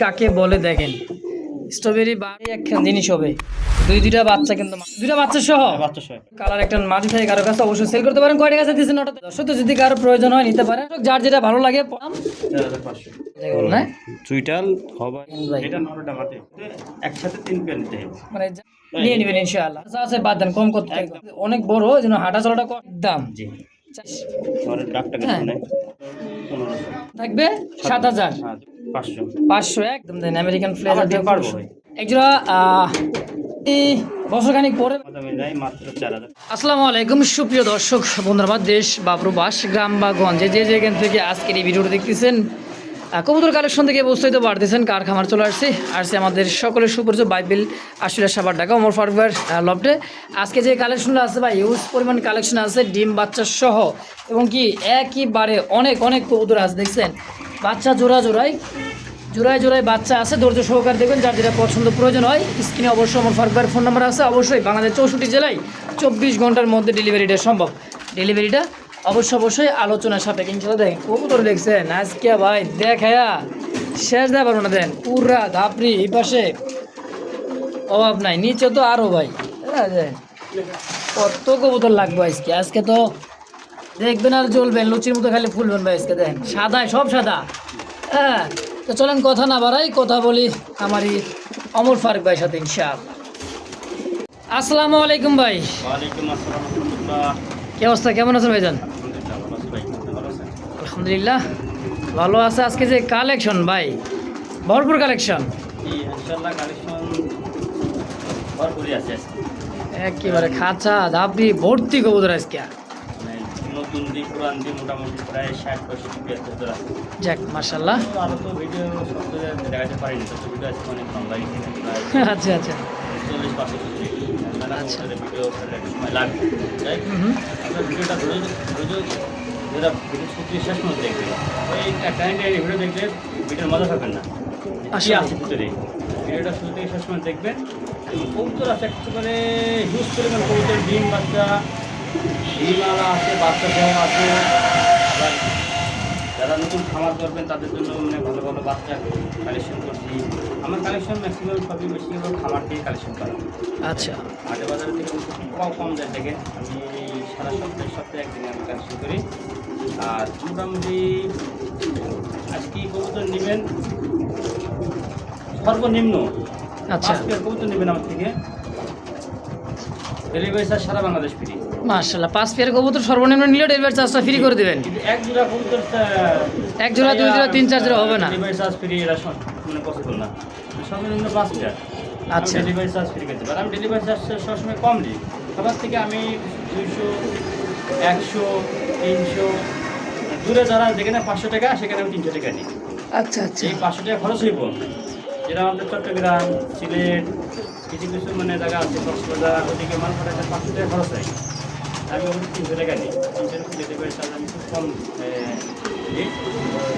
কাকে বলে দেখেন, স্ট্রবেরি বাড়ি একখান জিনিস হবে, দুইটা বাচ্চা, কিন্তু দুইটা বাচ্চা সহ কালার একটা মাঝে থেকে কারো কাছে অবশ্যই সেল করতে পারেন। কয় টাকা দিচ্ছেন ওটা? দর্শক তো যদি কারো প্রয়োজন হয় নিতে পারেন, যার যেটা ভালো লাগে। চুইটাল হবে এটা নরটা মাটি একসাথে 3 পেন নিতে হবে, মানে নিয়ে নেবেন ইনশাআল্লাহ। আছে বাদ দেন, কম করতে অনেক বড়, যেন হাঁটা চলাটা কম দাম। জি আর ডাকটাকে শুনে 1500 থাকবে 7000 500 একদম দেন। আমেরিকান ফ্লেভার দিয়ে পারবো একজোড়া বছরখানিক পরে মাত্র 4000। আসসালামু আলাইকুম সুপ্রিয় দর্শক বন্ধুরা, দেশ বা প্রবাস, গ্রাম বা গঞ্জে যে যেখান থেকে আজকের এই ভিডিওটা দেখতেছেন, কবুতর কালেকশন থেকে বুঝতেই তো পারতেছেন কার খামার চলে আসছে আমাদের সকলের সুপরিচিত বাইবেল আশুলিয়া সাভার ঢাকা ওমর ফারুক ভাইয়ের লফটে। আজকে যে কালেকশনটা আছে ভাই, হিউজ পরিমাণ কালেকশন আছে, ডিম বাচ্চা সহ, এবং কি একইবারে অনেক অনেক কবুতর আছে। দেখছেন বাচ্চা জোড়ায় বাচ্চা আছে। ধৈর্য সহকারে দেখবেন, যার যেটা পছন্দ প্রয়োজন হয় স্ক্রিনে অবশ্যই ওমর ফারুক ভাইয়ের ফোন নাম্বার আছে। অবশ্যই বাংলাদেশ 64 জেলায় 24 ঘন্টার মধ্যে ডেলিভারিটা সম্ভব। ডেলিভারিটা অবশ্যই আলোচনা সাপেক্ষে ইনশাল্লাহ। দেখেন কবুতর দেখছেন আজকে ভাই দেখায়া শেষ দেওয়া পারবো না। দেন পুরা ধাপড়ি এই পাশে অভাব নাই, নিচে তো আরও ভাই কত কবুতর লাগবে আজকে তো দেখবেন আর জ্বলবেন, লুচির মতো খালি ফুলবেন ভাই। আজকে দেখেন সাদায় সব সাদা। হ্যাঁ, তো চলেন কথা না বাড়াই, কথা বলি আমারই ওমর ফারুক ভাইয়ের সাথে ইনশাআল্লাহ। আসসালামু আলাইকুম ভাই। ওয়ালাইকুম আসসালাম রাহমাতুল্লাহ। কি অবস্থা, কেমন আছেন ভাইজান? আলহামদুলিল্লাহ ভালো আছে। আজকে যে কালেকশন ভাই, ভরপুর কালেকশন, ইনশাআল্লাহ কালেকশন ভরপুরই আছে। একেবারে খাঁচা ধাপড়ি ভর্তি কবুতর আজকে। নতুন দিক পুরান দিক মোটামুটি প্রায় 60-65 পিস আছে। যাক মাশাআল্লাহ। আরো তো ভিডিও সব দেখাতে পারিনি, তো ভিডিও আছে অনেক কম লাগে। আচ্ছা 40-45 আচ্ছা ভিডিও সময় লাগবে। আপনার ভিডিওটা ধৈর্য যেটা ভিডিও সত্যি শেষ মতো দেখবে, ওই একটা ভিডিও দেখলে ভিডিওর মজা পাবেন না। আসলে আছে ভিতরে ভিডিওটা শুরু থেকে শেষ মতো দেখবেন। কবুতর আছে একেবারে হিউজ পরিমাণ কবুতর, ডিম বাচ্চা, ডিমওয়ালা আছে, বাচ্চা সহ আছে। আবার যারা নতুন খামার করবেন তাদের জন্য মানে ভালো ভালো বাচ্চা কালেকশন করছি। আমার কালেকশন ম্যাক্সিমাম সবই বেশিরভাগ খামার থেকে কালেকশন করা। আচ্ছা, হাটে বাজারে থেকে কম যায় দেখেন। আমি সারা সপ্তাহে একদিনে আমি কালেকশন করি। আর মোটামুটি আজকে কবুতর নেবেন সর্বনিম্ন আচ্ছা কবুতর নেবেন আমার থেকে, ডেলিভারি চার্জ সারা বাংলাদেশ ফ্রি। মাশাআল্লাহ, 5 পেয়ার কবুতর সর্বনিম্ন নিলে ডেলিভারি চার্জটা ফ্রি করে দিবেন। এক জোড়া কবুতর, এক জোড়া, 2 জোড়া, 3 4 জোড়া হবে না, ডেলিভারি চার্জ ফ্রি। এরা মানে পসিবল না, সর্বনিম্ন 5 পেয়ার। আচ্ছা, ডেলিভারি চার্জ ফ্রি করতে পারি। আমি ডেলিভারি চার্জ সবসময় কম দিই। সবার থেকে আমি 200, 100, 300, দূরে যারা যেখানে 500 টাকা সেখানে আমি 300 টাকা নিই। আচ্ছা এই 500 টাকা খরচ হইব। যেটা আমাদের চট্টগ্রাম, সিলেট, কিছু মানে জায়গা আছে, কক্সবাজার, ওদিকে মাল পাঠাতে 500 টাকা খরচ হয়। আমি ওই 300 টাকা নিই। 300 ডেলিভারি চার্জ আমি খুব কম দিই।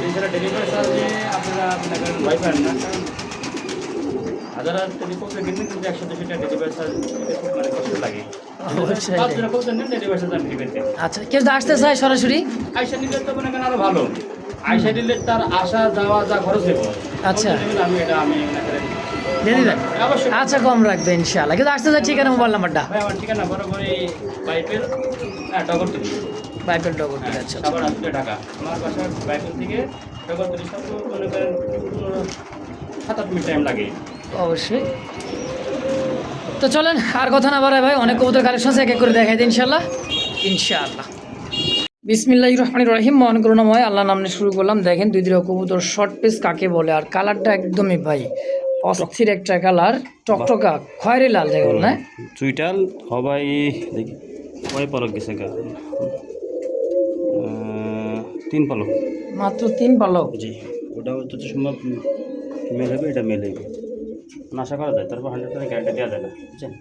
এছাড়া ডেলিভারি চার্জে আপনারা মনে করেন ভয় পান না, কারণ হাজার যদি কবুতর কিনবেন কিন্তু 100-200 টাকা ডেলিভারি চার্জ খুব মানে কষ্ট লাগে। ডেলিভারি চার্জ আমি ফ্রি পেতে। আচ্ছা, কেউ আসতে চায় সরাসরি আয়সা নিলে তো মনে করেন আরো ভালো। আয়সা নিলে তার আসা যাওয়া যা খরচ দেবো। আচ্ছা, আমি মনে করেন দিয়ে দিবেন। আচ্ছা, কম রাখবে ইনশাআল্লাহ। কিন্তু আসতে চায় ঠিকানা, মোবাইল নাম্বারটা? ভাই আমার ঠিকানা বরাবর এই বাইপেল ডগরতলি। বাইপেল ডগরতলি। আচ্ছা, আবার আসলে ঢাকা। আমার বাসা বাইপেল থেকে ডগরতলি সব মনে করেন 7-8 মিনিট টাইম লাগে। অবশ্যই। তো চলেন আর কথা না বাড়ায় ভাই, অনেক কবুতর কালেকশন এক এক করে দেখাই দিই ইনশাআল্লাহ। বিসমিল্লাহির রহমানির রহিম। মহান করুণাময় আল্লাহ নাম নিয়ে শুরু করলাম। দেখেন দুই দিকে কবুতর শর্ট পিস কাকে বলে, আর কালারটা একদমই ভাই অস্থির একটা কালার, টকটকা খয়েরি লাল যাকে বলে না। চুইটাল হবাই দেখি কয় পলক গেছে গা? 3 পলক, মাত্র 3 পালক। জি, ওটা যত সম্ভব মেল হবে, এটা মেল হবে আশা করা যায়। তারপর 100% গ্যারান্টি দেওয়া যায় না, বুঝছেন?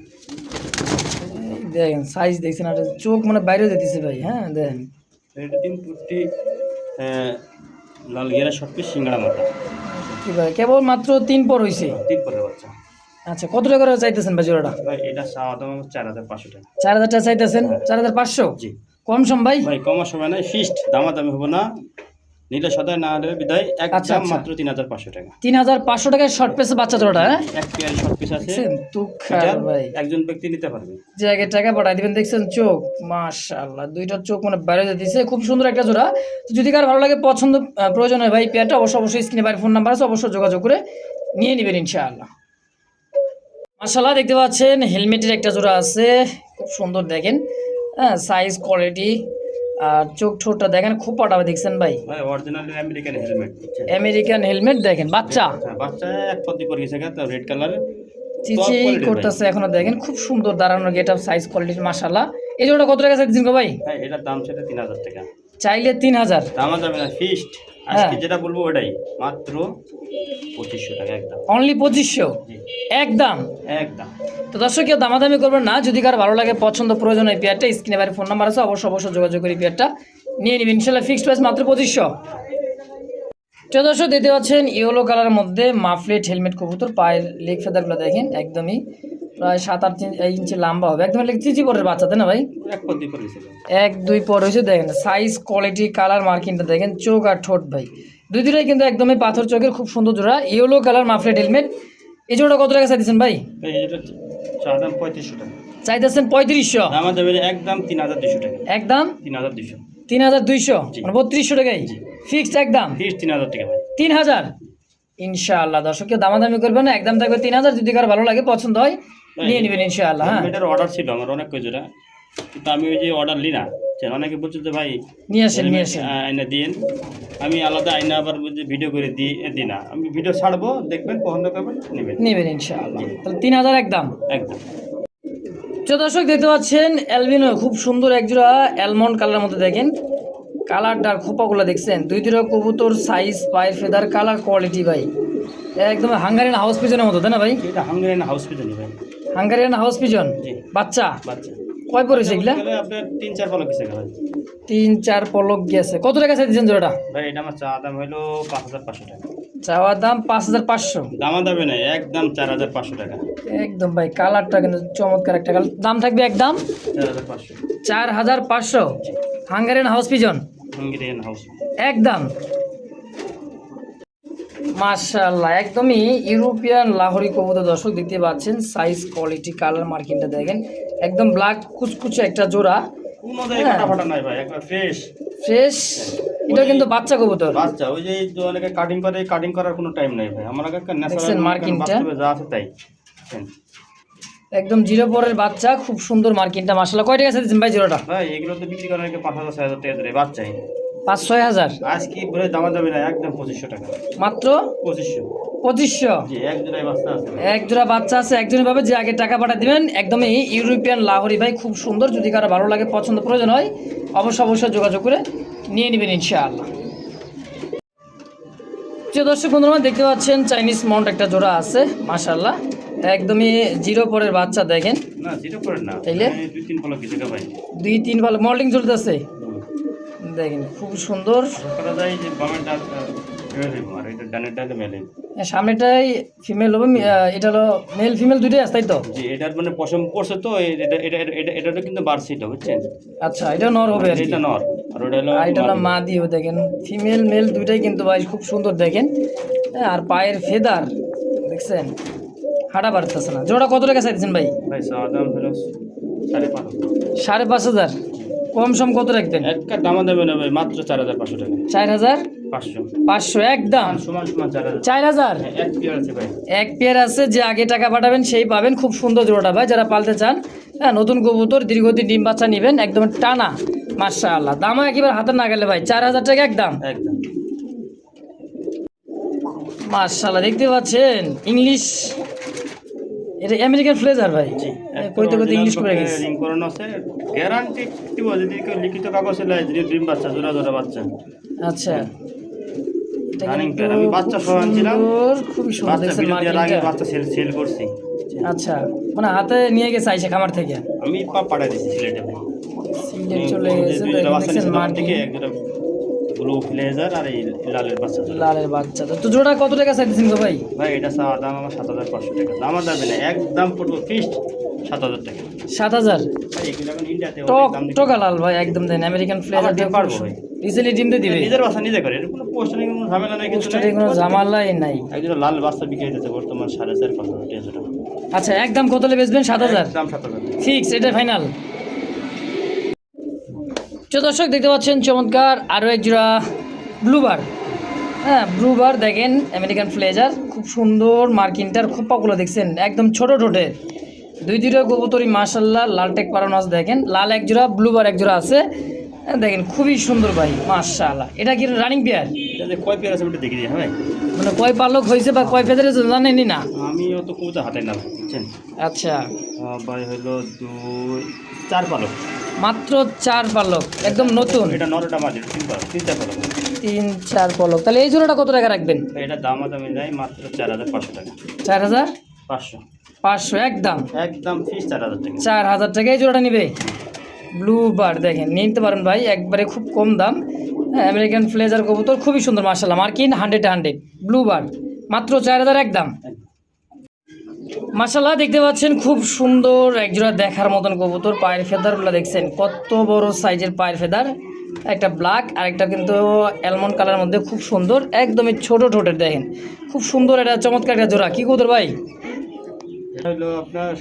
দেখেন সাইজ দেখছেন, আর চোখ মানে বাইরে যেতেছে ভাই। হ্যাঁ দেখেন এটা 3 ফুটি লাল ঘেরা শর্ট পিস, সিঙ্গাড়া মাথা। কি ভাই কেবল মাত্র 3 পর হয়েছে? 3 পরের বাচ্চা। আচ্ছা, কত টাকা করে চাইতেছেন ভাই জোড়াটা? ভাই এটা চাওয়া দাম 4500 টাকা। 4000 টাকা চাইতেছেন? 4500? জি, কম সম ভাই? ভাই কমার সময় নাই, ফিক্সড দামাদামি হবে না। নিলে সদায় না হলে বিদায় আচ্ছা, একদম আচ্ছা। মাত্র 3500 টাকা। 3500 টাকায় শর্ট পেসে বাচ্চা জোড়াটা, হ্যাঁ এক পেয়ার শর্ট পিস আছে, দেখছেন তুখার এটা ভাই একজন ব্যক্তি নিতে পারবে। যে আগে টাকা পাঠাই দিবেন, দেখছেন চোখ মাশাআল্লাহ, দুইটার চোখ মানে বাইরে দিতেছে, খুব সুন্দর একটা জোড়া। তো যদি কার ভালো লাগে পছন্দ প্রয়োজন হয় ভাই পেয়ারটা অবশ্যই স্ক্রিনে বাইরে ফোন নাম্বার আছে, অবশ্যই যোগাযোগ করে নিয়ে নেবেন ইনশাআল্লাহ। মাশাআল্লাহ দেখতে পাচ্ছেন হেলমেটের একটা জোড়া আছে, খুব সুন্দর দেখেন, হ্যাঁ সাইজ কোয়ালিটি আর চোখ ঠোঁটটা দেখেন, খুব পাটাবে দেখছেন ভাই, ভাই original American helmet, American helmet দেখেন, বাচ্চা বাচ্চা এক পদ্ধতি করে গেছে তো রেড কালার চিচি করতেছে এখনো, দেখেন খুব সুন্দর দাঁড়ানোর গেট আপ, সাইজ কোয়ালিটি মাশাআল্লাহ। এই জোড়া কত টাকা চাইছেন গো ভাই? ভাই এটার দাম সেটা 3000 টাকা, চাইলে 3000, দাম যাবে না ফিক্সড। আজকে যেটা বলবো ওটাই মাত্র 2500 টাকা একদম, অনলি 2500 একদম। একদম। তো দর্শক কেউ দামাদামি করবেন না, যদি কার ভালো লাগে পছন্দ প্রয়োজন হয় পেয়ারটা স্ক্রিনে বাইরে ফোন নাম্বার আছে, অবশ্যই যোগাযোগ করি পেয়ারটা নিয়ে নেবেন ইনশাল্লাহ, ফিক্সড প্রাইস মাত্র 2500। তো দর্শক দেখতে পাচ্ছেন ইয়েলো কালারের মধ্যে মাফলেট হেলমেট কবুতর, পায়ের লেগ ফেদারগুলো দেখেন একদমই প্রায় 7-8 ইঞ্চি লম্বা হবে, একদম চিচি পরের বাচ্চা তাই না ভাই? এক পদ্ধতি করে গেছে 1-2 পর হয়েছে দেখেন, সাইজ কোয়ালিটি কালার মার্কিংটা দেখেন, চোখ আর ঠোঁট ভাই দুইটাই কিন্তু একদমই পাথর চোখের, খুব সুন্দর জোড়া ইয়েলো কালার মাফলেট হেলমেট। এই জোড়া কত টাকা চাইতেছেন ভাই? ভাই এটা দাম 3500 টাকা, চাইতেছেন 3500, দাম যাবে একদম 3200 টাকা, একদম 3200, 3200 মানে 3200 টাকাই ফিক্সড, একদম ফিক্সড 3000 টাকা ভাই, 3000 ইনশাআল্লাহ। দর্শক দামাদামি করবেন না, একদম থাকবে 3000, যদি কার ভালো লাগে পছন্দ হয় নিয়ে নেবেন ইনশাআল্লাহ। হ্যাঁ এটার অর্ডার ছিল আমার অনেক কজোড়া, কিন্তু আমি ওই যে অর্ডার লি না, অনেকে বলছে যে ভাই নিয়ে আসেন আয়না দিন, আমি আলাদা আয়না আবার ভিডিও করে দিই না, আমি ভিডিও ছাড়বো দেখবেন পছন্দ করবেন নেবেন ইনশাআল্লাহ। তাহলে 3000 একদম একদম। তো দর্শক দেখতে পাচ্ছেন অ্যালবিনো, খুব সুন্দর একজোড়া অ্যালমন্ড কালারের মধ্যে দেখেন, কালারটার খোপাগুলো দেখছেন, দুইটা কবুতর সাইজ পায়ের ফেদার কালার কোয়ালিটি ভাই একদম হাঙ্গারিয়ান হাউস পিজনের মতো তাই না ভাই? এটা হাঙ্গারিয়ান হাউস পিজন ভাই, হাঙ্গারিয়ান হাউস পিজন বাচ্চা বাচ্চা কয় পড়েছে এগুলা? আপনার 3-4 পলক গেছে ভাই, 3-4 পলক গেছে। কত টাকা চাইছেন জোড়াটা? ভাই এটা আমার চা দাম হলো 5500 টাকা, চাওয়ার দাম 5500, দামা যাবে না একদম 4500 টাকা, একদম ভাই কালারটা কিন্তু চমৎকার একটা কালার, দাম থাকবে একদম 4500, 4500 Hungarian house pigeon Hungarian house একদম। মাশাআল্লাহ একদমই ইউরোপিয়ান লাহোরি কবুতর দর্শক দেখতে পাচ্ছেন, সাইজ কোয়ালিটি কালার মার্কিংটা দেখেন, একদম ব্ল্যাক কুচকুচে একটা জোড়া, কোনো জায়গায় কাটা ফাটা নাই ভাই, একবার ফ্রেশ। এটা কিন্তু বাচ্চা কবুতর, বাচ্চা ওই যে অনেকে কাটিং করে, কাটিং করার কোনো টাইম নাই ভাই, আমার কাছে ন্যাচারাল মার্কিংটা যা আছে তাই একদম জিরো পরের বাচ্চা, খুব সুন্দর মার্কিংটা মাশাআল্লাহ। কয় টাকা দিচ্ছেন ভাই জোড়াটা? ভাই এগুলো তো বিক্রি করার 5000-6000 টাকা ধরে বাচ্চাই, 5-6 হাজার আজকে বলে দামা যাবে না একদম 2500 টাকা, মাত্র 2500 জি, এক জোড়ায় বাচ্চা আছে, এক জোড়া বাচ্চা আছে, একজনের ভাবে যে আগে টাকা পাঠা দিবেন, একদমই ইউরোপিয়ান লাহোরি ভাই, খুব সুন্দর, যদি কারো ভালো লাগে পছন্দ প্রয়োজন হয় অবশ্যই যোগাযোগ করে নিয়ে নেবেন ইনশাআল্লাহ। যে দর্শক বন্ধুরা দেখতে পাচ্ছেন চাইনিজ মাউন্ট একটা জোড়া আছে মাশাআল্লাহ, একদমই জিরো পরের বাচ্চা দেখেন, না জিরো করে না তাইলে 2-3 পলক গেছে ভাই, 2-3 ভালো মল্টিং চলতেছে দেখেন, খুব সুন্দর। করা যায় যে বামেরটা আর এটা ডানেরটা মেলে, সামনেটাই ফিমেল হবে, এটা হলো মেল ফিমেল দুইটাই আছে তাই তো? জি এটার মানে পশম পড়ছে তো এটা কিন্তু বার্সিটা বুঝছেন, আচ্ছা এটা নর হবে আর কি, এটা নর আর ওটা হলো এটা হলো মা দিয়ে দেখেন, ফিমেল মেল দুইটাই কিন্তু ভাই খুব সুন্দর দেখেন, আর পায়ের ফেদার দেখছেন, হাঁটা বাড়তেছে না। জোড়া কত টাকা চাইছেন ভাই? ভাই দাম হলো 5,500, 5,500 কম সম কত রাখবেন? একটা দামা দেবে না ভাই, মাত্র 4500 টাকা, 4500 একদম সমান 4000, 4000 এক পেয়ার আছে ভাই, এক পেয়ার আছে, যে আগে টাকা পাঠাবেন সেই পাবেন, খুব সুন্দর জোড়াটা ভাই, যারা পালতে চান, হ্যাঁ নতুন কবুতর দীর্ঘদিন ডিম বাচ্চা নেবেন, একদম টানা মাশাআল্লাহ, দামও একেবারে হাতে না গেলে ভাই 4000 টাকা একদম একদম মাশাআল্লাহ। দেখতে পাচ্ছেন ইংলিশ, এটা আমেরিকান ফ্লেজার ভাই, কইতে ইংলিশ করে গেছে, রিং করানো আছে, গ্যারান্টি দিব যদি কেউ লিখিত কাগজ লাই যদি ডিম বাচ্চা জোড়া বাচ্চা। আচ্ছা এটা রানিং কিন্তু পেয়ার, আমি বাচ্চা সহ আনছিলাম, খুবই সুন্দর বাচ্চা দেখছেন ভিডিও দেওয়ার আগে মার্কিংটা, বাচ্চা সেল করছি, আচ্ছা মানে হাতে নিয়ে গেছে আইসে খামার থেকে, আমি পাঠাই দিয়েছি সিলেটে ভাই, সিলেট চলে গেছে দেখছেন মার্কিং, এক জোড়া ব্লু ফ্লেজার আর এই লালের বাচ্চা, লালের বাচ্চা। তো জোড়া কত টাকা চাইছেন গো ভাই? ভাই এটা দাম আমার 7500 টাকা, দাম যাবে না একদম পড়বো ফিক্সড 7000 টাকা, 7000 ভাই এগুলো এখন ইন্ডিয়াতে টক টকা লাল ভাই একদম দেন, আমেরিকান ফ্লেভার দিয়ে পারবো ভাই, ইজিলি ডিম দিয়ে দিবে, নিজের বাসা নিজে করে, এর কোনো পোস্টারিং কোনো ঝামেলা নাই, কিছু পোস্টারে কোনো ঝামেলাই নাই। একজন লাল বাচ্চা বিক্রি হইতেছে বর্তমান 4,500 টাকা। আচ্ছা একদম কত হলে বেচবেন? 7,000 দাম 7,000 ফিক্স, এটা ফাইনাল। দর্শক দেখতে পাচ্ছেন চমৎকার আরও এক জোড়া ব্লুবার। হ্যাঁ ব্লুবার দেখেন, আমেরিকান ফ্লেজার, খুব সুন্দর মার্কিনটার খোপাগুলো দেখছেন একদম ছোট ঠোঁটের। দুইটা কবুতরই মাশাল্লাহ লাল টেক পারানো আছে, দেখেন লাল এক জোড়া ব্লুবার এক জোড়া আছে। দেখেন খুবই সুন্দর ভাই মাশাআল্লাহ। এটা কি রানিং পেয়ার? এটা কয় পেয়ার আছে ওটা দেখে দিই। হ্যাঁ মানে কয় পালক হয়েছে বা কয় ফেদারে জানেনই না? আমি অত কবুতর হাতে না বুঝছেন। আচ্ছা ভাই হলো 4 পালক, মাত্র 4 পালক, একদম নতুন। এটা নরটা মাঝে 3 পালক, 3-4 পালক। তাহলে এই জোড়াটা কত টাকা রাখবেন? এটা দামাদামি যায় মাত্র 4,500 টাকা। 4,500 একদম, একদম ফিক্স 4,000 টাকা। 4,000 টাকা এই জোড়াটা নিবে। ব্লু বার দেখেন নিতে পারেন ভাই, একবারে খুব কম দাম। হ্যাঁ আমেরিকান ফ্লেজার কবুতর খুবই সুন্দর মাশাআল্লাহ, মার্কিন 100 ব্লু বার মাত্র 4,000 একদম। মাশাআল্লাহ দেখতে পাচ্ছেন খুব সুন্দর একজোড়া দেখার মতন কবুতর। পায়ের ফেদারগুলো দেখছেন কত বড় সাইজের পায়ের ফেদার, একটা ব্ল্যাক আর একটা কিন্তু অ্যালমন্ড কালারের মধ্যে, খুব সুন্দর একদমই ছোট ঠোঁটের। দেখেন খুব সুন্দর, এটা চমৎকার একটা জোড়া। কি কবুতর ভাই? এটা হলো আপনার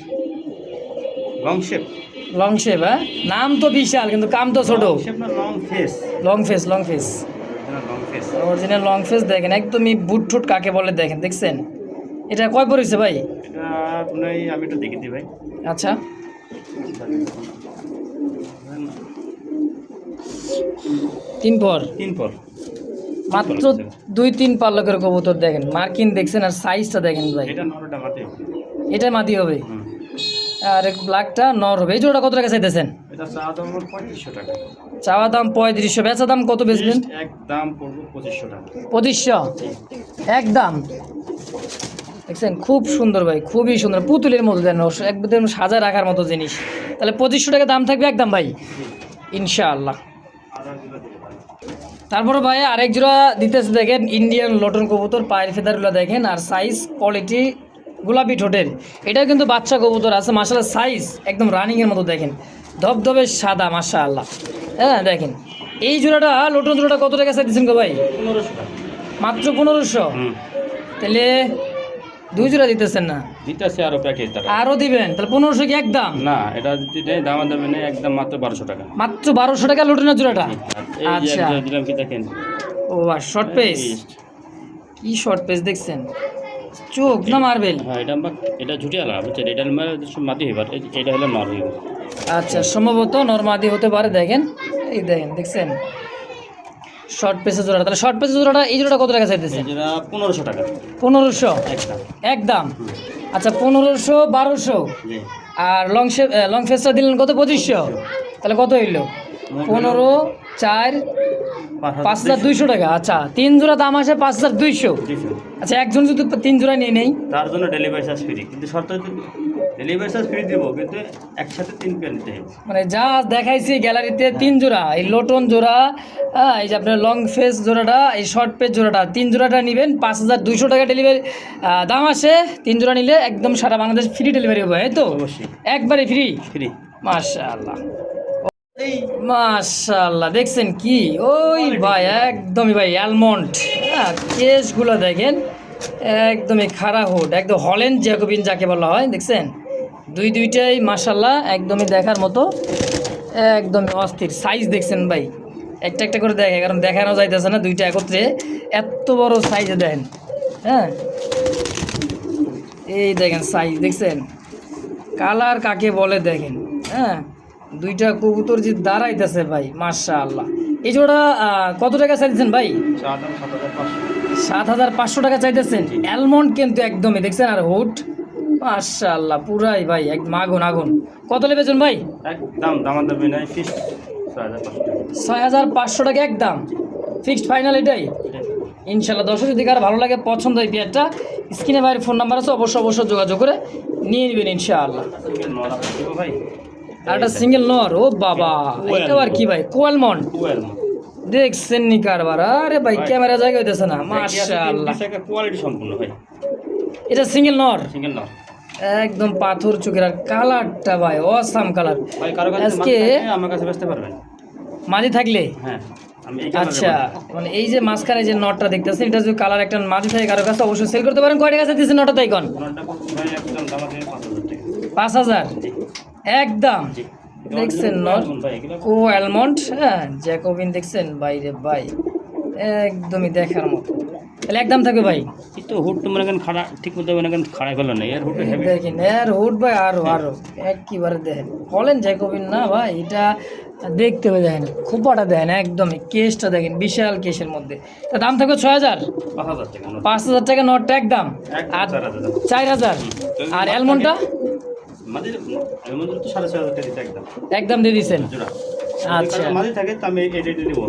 লং শেপ। লং শেপ, হ্যাঁ নাম তো বিশাল কিন্তু কাম তো ছোট। Long face, long face, long face, long face, original long face. দেখেন একদমই বুট ঠুট কাকে বলে দেখেন, দেখছেন। এটা কয় পড়েছে ভাই? এটা আপনার আমি একটু দেখে দিই ভাই। আচ্ছা 3 পর, মাত্র 2-3 পালকের কবুতর। দেখেন মার্কিন দেখছেন আর সাইজটা দেখেন ভাই। এটা নরটা মাটি, এটা মাদি হবে আর ব্ল্যাকটা নর হবে। এই জোড়া কত টাকা চাইতেছেন? এটা চাওয়া দাম 3500 টাকা। চাওয়া দাম 3500, বেচা দাম কত বেচবেন? একদম পড়বে 2500 টাকা। 2500 একদম। দেখছেন খুব সুন্দর ভাই, খুবই সুন্দর, পুতুলের মতো দেন, একদম সাজা রাখার মতো জিনিস। তাহলে 2500 টাকা দাম থাকবে একদম ভাই ইনশাআল্লাহ। তারপরে ভাই আরেক জোড়া দিতেছে দেখেন, ইন্ডিয়ান লটন কবুতর। পায়ের ফেদারগুলো দেখেন আর সাইজ কোয়ালিটি গোলাপি ঠোঁটের। এটাও কিন্তু বাচ্চা কবুতর আছে মাশাআল্লাহ, সাইজ একদম রানিংয়ের মতো। দেখেন ধবধবে সাদা মাশাআল্লাহ। হ্যাঁ দেখেন এই জোড়াটা লটন জোড়াটা কত টাকা চাইতেছেন গো ভাই? 1500 টাকা মাত্র 1500। তাহলে 2 জোড়া দিতেছেন না? দিতেছে আরো প্যাকেজ টাকা আরও দিবেন, তাহলে 1500 কি একদম? না এটা দিতে দামাদামি নেই, একদম মাত্র 1200 টাকা। মাত্র 1200 টাকা লটনের জোড়াটা? আচ্ছা দিলাম কি দেখেন। ও আর শর্ট পেস, কি শর্ট পেস দেখছেন, চোখ না মার্বেল? হ্যাঁ এটা ঝুটি আলাদা বুঝছেন, এটা মাটি হইবার, এটা হলো নর হইব। আচ্ছা সম্ভবত নরমাদি হতে পারে। দেখেন এই দেখেন, দেখছেন শর্ট পেসের জোড়াটা। তাহলে শর্ট পেসের জোড়াটা এই জোড়াটা কত টাকা চাইতেছে? এটা 1500 টাকা 1500 একদম একদম। আচ্ছা 1500, 1200 জি। আর লং ফেসটা দিলেন কত? 2500। তাহলে কত হইলো? 15, 4, 5200 টাকা। আচ্ছা 3 জোড়া দাম আসে 5200। আচ্ছা একজন যদি 3 জোড়া নিয়ে নেই তার জন্য ডেলিভারি চার্জ ফ্রি, কিন্তু শর্ত ডেলিভারি চার্জ ফ্রি দিব, কিন্তু একসাথে 3 পেয়ার নিতে হবে। মানে যা দেখাইছি গ্যালারিতে 3 জোড়া, এই লোটন জোড়া, এই যে আপনার লং ফেস জোড়াটা, এই শর্ট পেস জোড়াটা, 3 জোড়াটা নেবেন 5200 টাকা ডেলিভারি দাম আসে। 3 জোড়া নিলে একদম সারা বাংলাদেশ ফ্রি ডেলিভারি হবে, এই তো? অবশ্যই একবারে ফ্রি। ফ্রি মাশাআল্লাহ মাশাআল্লাহ। দেখছেন কি ওই ভাই, একদমই ভাই অ্যালমন্ড। হ্যাঁ কেসগুলো দেখেন একদমই খাড়া হোড, একদম হল্যান্ড জ্যাকোবিন যাকে বলা হয়। দেখছেন দুইটাই মাশাআল্লাহ একদমই দেখার মতো, একদমই অস্থির সাইজ। দেখছেন ভাই একটা একটা করে দেখে, কারণ দেখানো যাইতেছে না দুইটা একত্রে, এত বড় সাইজে দেখেন। হ্যাঁ এই দেখেন সাইজ, দেখছেন কালার কাকে বলে দেখেন। হ্যাঁ দুইটা কবুতর যে দাঁড়াইতেছে ভাই মাশাআল্লাহ। এই জোড়া কত টাকা চাইতেছেন ভাই? 7500 টাকা চাইতেছেন। অ্যালমন্ড কিন্তু একদমই দেখছেন, আর হুড মাশাআল্লাহ পুরাই ভাই একদম আগুন আগুন। কত লেবেছেন ভাই? একদম দামাদামি নাই, ফিক্স 6500 টাকা একদম ফিক্সড ফাইনাল এটাই ইনশাআল্লাহ। দর্শক যদি কার ভালো লাগে পছন্দ এই পেয়ারটা, স্ক্রিনে ভাইয়ের ফোন নাম্বার আছে, অবশ্যই যোগাযোগ করে নিয়ে নেবেন ইনশাআল্লাহ। ভাই আর একটা সিঙ্গেল নর, ও বাবা এটা আর কি ভাই? কোয়ালমন্ড দেখছেন নি কারবার? আরে ভাই ক্যামেরা জায়গা হইতেছে না মাশাআল্লাহ, কোয়ালিটি সম্পূর্ণ ভাই। এটা সিঙ্গেল নর, সিঙ্গেল নর একদম পাথর চোখের, আর কালারটা ভাই অসাম কালার। ভাই কারো কাছে আজকে আমার কাছে বেচতে পারবেন মাঝে থাকলে? হ্যাঁ আমি এই কালারে আচ্ছা, মানে এই যে মাঝখানে যে নটটা দেখতেছেন, এটা যদি কালার একটা মাঝে থাকে কারো কাছে, অবশ্যই সেল করতে পারেন। কয় টাকা দিচ্ছেন নটটা তাই কোন? ওনারটা ভাই একদম দাম আছে 5000 টাকা। 5000 জি একদম। জি। দেখছেন নট ভাই এগুলো ও অ্যালমন্ড, হ্যাঁ জ্যাকোবিন দেখছেন বাইরে ভাই, একদমই দেখার মতো। তাহলে একদম থাকবে ভাই। কিন্তু হুড তো মনে করেন খাড়া ঠিক মতো মনে করেন খাড়া করলো না, এর হুড হেভি। দেখেন এর হুড ভাই আরো আরো একবারে দেখেন, বলেন জ্যাকোবিন না ভাই, এটা দেখতে হবে। দেখেন খোপাটা দেখেন, একদমই কেসটা দেখেন, বিশাল কেসের মধ্যে। তা দাম থাকবে 6000, 5000 টাকা নোট। 5000 টাকা নটটা একদম। আর 4000 আর অ্যালমন্ডটা মাঝে এর মধ্যে তো 6500 টাকা দিতে একদম একদম দিয়ে দিচ্ছেন। জোড়া। আচ্ছা, মাঝে থাকে তো আমি এই রেটে দেবো,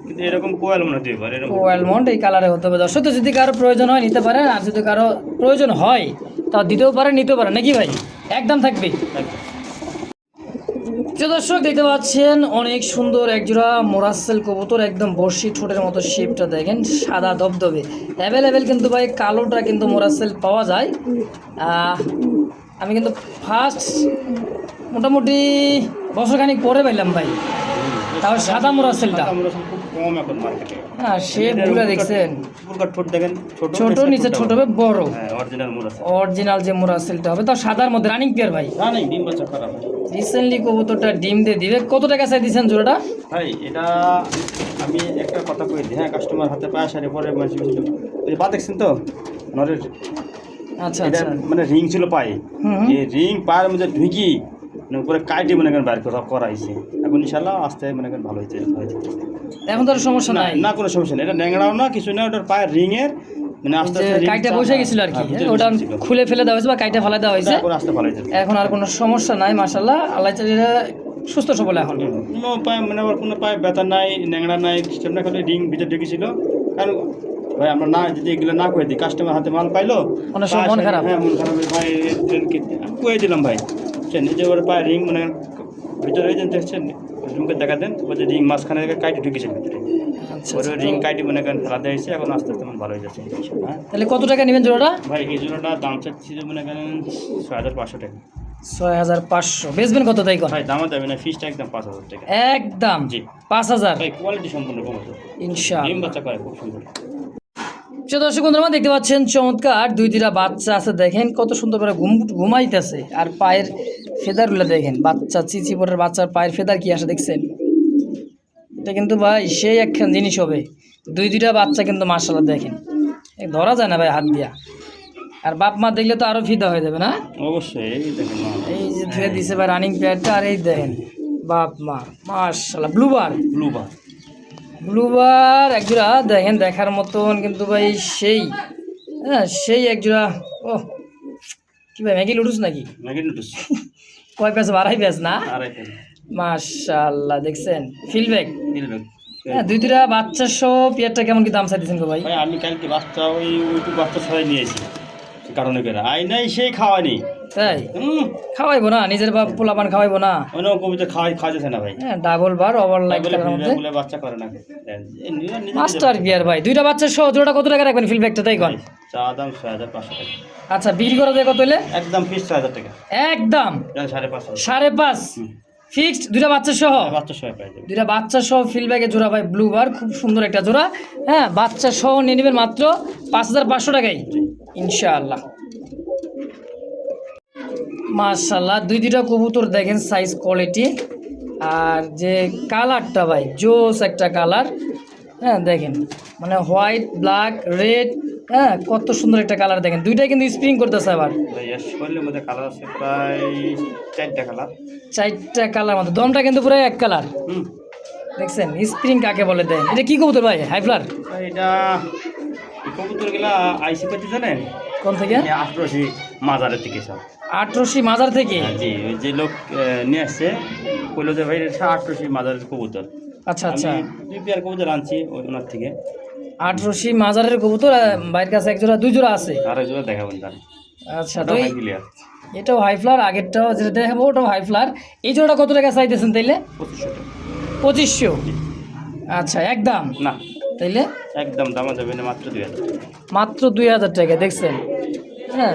কিন্তু এরকম কোয়াল মনে দিতে পারে এরকম। ও অ্যালমন্ড এই কালারে হতে হবে দর্শক। তো যদি কারো প্রয়োজন হয় নিতে পারেন, আর যদি কারো প্রয়োজন হয় তা দিতেও পারেন, নিতেও পারেন নাকি ভাই? একদম থাকবে। একদম। যে দর্শক দেখতে পাচ্ছেন অনেক সুন্দর একজোড়া মোরাসেল কবুতর, একদম বর্ষি ঠোঁটের মতো শেপটা দেখেন, সাদা দবদবে অ্যাভেলেবেল কিন্তু ভাই, কালোটা কিন্তু মোরাসেল পাওয়া যায়। আমি কিন্তু ফার্স্ট মোটামুটি বছরখানিক পরে পাইলাম ভাই, তাও সাদা মোরাসেলটা। আমরা খুব কম এখন মার্কেটে। হ্যাঁ শেপগুলো দেখছেন, পুরকাট ঠোঁট দেখেন, ছোট নিচে ছোট হবে বড়, হ্যাঁ অরিজিনাল মুরাস। অরিজিনাল যে মোরাসেলটা হবে তাও সাদার মধ্যে রানিং পেয়ার ভাই। না নেই ডিম বাচ্চা করা ভাই। রিসেন্টলি কবুতরটা ডিম দিয়ে দিবে। কত টাকা চাই দিচ্ছেন জোড়াটা? ভাই এটা আমি একটা কথা কই দিই, হ্যাঁ কাস্টমার হাতে পায়ে সারে পরে মানুষ ওই যে পা দেখছেন তো নরের, আচ্ছা এটা আচ্ছা, মানে রিং ছিল পায়ে, হুম। এই রিং পায়ের মধ্যে ঢুকি মানে উপরে কাইটে মনে করেন বাইর করাইছে। এখন ইনশাল্লাহ আস্তে মনে করেন ভালো হয়েছে। এখন তো আর সমস্যা না নাই। না কোনো সমস্যা নেই, এটা ন্যাংরাও না কিছু না, ওটার পায়ের রিং এর মানে আস্তে যে আস্তে ring কাইটা টা- বসে গেছিল আর কি, হ্যাঁ, ভিতরে ওটা বসেছিল। খুলে ফেলে দেওয়া হয়েছে বা কাইটা ফেলে দেওয়া হয়েছে। তারপরে আস্তে ভালো হয়েছে। এখন আর কোনো সমস্যা নাই, মাশাআল্লাহ আল্লাহ চালিয়ে সুস্থ সবল এখন। কোনো পায়ে মানে ওর কোনো পায়ে ব্যথা নাই, ন্যাংরা নাই, সিস্টেম না, খালি রিং ভিতরে ঢুকেছিল। কারণ ভাই আমরা না যদি এগুলো না করে দিই, কাস্টমার হাতে মাল পাইলো অনেক সময় মন খারাপ। হ্যাঁ মন খারাপ ভাই, আমি কয়ে দিলাম ভাই নিজে ওর পায়ে রিং মানে ভিতরে ওই যে দেখছেন রুমকে দেখা দেন, ওই যে রিং মাঝখানে কাইটে ঢুকেছে ভিতরে, আচ্ছা ওর আচ্ছা। রিং কাইটে মনে করেন ফেলা দেওয়া হয়েছে। এখন আস্তে আস্তে মনে ভালো হয়ে যাচ্ছে হ্যাঁ। তাহলে কত টাকা নেবেন জোড়াটা? ভাই এই জোড়াটা দাম চাচ্ছি যে মনে করেন 6500 টাকা। 6500 বেচবেন কত তাই কোন? ভাই দামা যাবে না, ফিসটা একদম 5000 টাকা। একদম জি 5000 ভাই, কোয়ালিটি সম্পূর্ণ কমতো, ইনশাআল্লাহ। ডিম বাচ্চা করে খুব সুন্দর। প্রিয় দর্শক বন্ধুরা দেখতে পাচ্ছেন চমৎকার দুইটা বাচ্চা আছে, দেখেন কত সুন্দর করে ঘুমাইতেছে। আর পায়ের ফেদারগুলো দেখেন, বাচ্চা চিচিপটের বাচ্চার পায়ের ফেদার কি আসে দেখছেন? এটা কিন্তু ভাই সেই একখান জিনিস হবে। দুইটা বাচ্চা কিন্তু মাশাআল্লাহ দেখেন, ধরা যায় না ভাই হাত দিয়া। আর বাপ মা দেখলে তো আরো ফিদা হয়ে যাবে না? অবশ্যই এই দেখেন না, এই যে ধুয়ে দিছে ভাই রানিং পেয়ারটা, আর এই দেখেন বাপ মা মাশাআল্লাহ। ব্লুবার ব্লুবার একজোড়া দেখেন, দেখার মতন কিন্তু ভাই সেই, হ্যাঁ সেই একজোড়া। ও কি ভাই ম্যাগি লুডুস নাকি? ম্যাগি নুডলস কয় প্যাস? 2.5 প্যাস না? আড়াই কেজি মাশাআল্লাহ দেখছেন ফিলব্যাক। দিলবেক। হ্যাঁ দুইটা বাচ্চা সহ পেয়ারটা কেমন কি দাম চাইতেছেন গো ভাই? ভাই আমি কালকে বাচ্চা ওইটুকু বাচ্চা ছড়াই নিয়েছি, সে কারণে করে আই নাই সেই খাওয়ানি। তাই খাওয়াইবো না? নিজের বাপ পোলাপান খাওয়াইবো না? অন্য কবিতা খাওয়াইছে না ভাই, হ্যাঁ ডাবল বার ওভার লাইক করার মধ্যে বলে বাচ্চা করে না। মাস্টার গিয়ার ভাই। দুইটা বাচ্চা সহ জোড়াটা কত টাকা রাখবেন ফিলব্যাকটা তাই কোন? চা দাম 6500 টাকা। আচ্ছা বিক্রি করা যায় কত হলে? একদম ফিস 6000 টাকা, একদম 5.5। 5.5 ফিক্সড, দুইটা বাচ্চা সহ। বাচ্চা সবাই পাই যাবে। দুইটা বাচ্চা সহ ফিলব্যাগে জোড়া ভাই, ব্লুবার খুব সুন্দর একটা জোড়া। হ্যাঁ বাচ্চা সহ নিয়ে নেবেন মাত্র 5500 টাকায় ইনশাআল্লাহ। মাশাআল্লাহ দুইটা কবুতর দেখেন সাইজ কোয়ালিটি, আর যে কালারটা ভাই জোস একটা কালার। হ্যাঁ দেখেন মানে হোয়াইট ব্ল্যাক রেড, হ্যাঁ কত সুন্দর একটা কালার দেখেন। দুইটাই কিন্তু স্প্রিং করতেছে আবার। ভাই এর শরীরের মধ্যে কালার আছে প্রায় 4টা কালার। 4টা কালার মতো, দমটা কিন্তু পুরো এক কালার। দেখছেন স্প্রিং কাকে বলে দেন? এটা কি কবুতর ভাই? হাইফ্লার? ভাই এটা এই কবুতর গুলা আইসি করতে জানেন কোন থেকে? 88 মাজারের থেকে সব। 88 মাজার থেকে? জি ওই যে লোক নিয়ে আসছে বললো যে ভাই এটা 88 মাজারের কবুতর। আচ্ছা আচ্ছা, আমি 2 পেয়ার কবুতর আনছি ওনার থেকে। 88 মাজারের কবুতর বাইরের কাছে এক জোড়া দুই জোড়া আছে। আর এক জোড়া দেখাবেন তার। আচ্ছা তো এটাও হাই ফ্লার, আগেরটাও যেটা দেখাবো ওটাও হাই ফ্লার। এই জোড়াটা কত টাকা চাইতেছেন তাইলে? 2500 টাকা। 2500? আচ্ছা একদম না তাইলে একদম দামা যাবে না, মাত্র 2000 টাকা। মাত্র 2000 টাকা। দেখছেন হ্যাঁ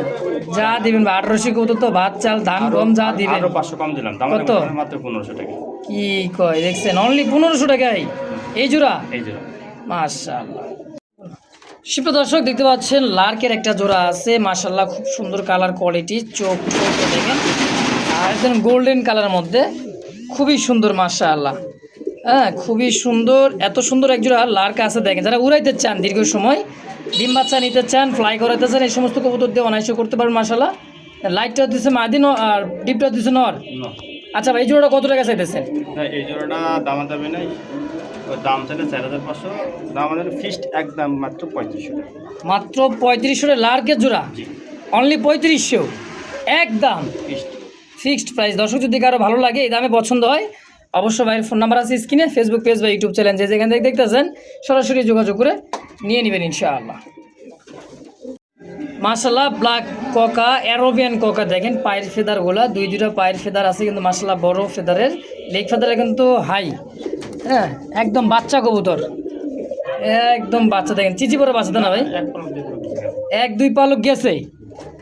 যা দিবেন 1800 কবুতর তো ভাত চাল ধান গম যা দিবেন। আরো 500 কম দিলাম, দাম কত? মাত্র 1500 টাকা। কি কয় দেখছেন অনলি 1500 টাকায়? এই জোড়া এই জোড়া। মাশাআল্লাহ। সুপ্রিয় দর্শক দেখতে পাচ্ছেন লার্কের একটা জোড়া আছে মাশাআল্লাহ, খুব সুন্দর কালার কোয়ালিটি, চোখ ছোট দেখেন আর একদম গোল্ডেন কালারের মধ্যে, খুবই সুন্দর মাশাআল্লাহ। হ্যাঁ খুবই সুন্দর, এত সুন্দর এক জোড়া লার্ক আছে দেখেন। যারা উড়াইতে চান দীর্ঘ সময়, ডিম বাচ্চা নিতে চান, ফ্লাই করাতে চান, এই সমস্ত কবুতর দিয়ে অনায়াসে করতে পারবেন মাশাআল্লাহ। লাইটটাও দিচ্ছে মাদি আর ডিপটাও দিচ্ছে নর। আচ্ছা ভাই এই জোড়াটা কত টাকা চাইতেছেন? এই জোড়াটা দাম যাবে না, ওর দাম চাইলে 4500, দাম আমাদের ফিক্সড একদম মাত্র 3500 টাকা। মাত্র 3500 লার্কের জোড়া, জি অনলি 3500 একদম ফিক্সড। Fixed price. দর্শক যদি কারো ভালো লাগে, এই দামে পছন্দ হয়, অবশ্যই ভাইয়ের ফোন নাম্বার আছে স্ক্রিনে, ফেসবুক পেজ বা ইউটিউব চ্যানেল যে যেখান থেকে দেখতেছেন সরাসরি যোগাযোগ করে নিয়ে নেবেন ইনশাআল্লাহ। মাশাআল্লাহ ব্ল্যাক কোকা, অ্যারোবিয়ান কোকা দেখেন পায়ের ফেদারগুলা, দুইটা পায়ের ফেদার আছে কিন্তু মাশাআল্লাহ বড় ফেদারের, লেগ ফেদারে কিন্তু হাই। হ্যাঁ একদম বাচ্চা কবুতর, একদম বাচ্চা দেখেন, চিচি পরে বাচ্চা না ভাই, এক পালক দিয়ে পুরো কিছু গেছে। এক দুই পালক গেছে।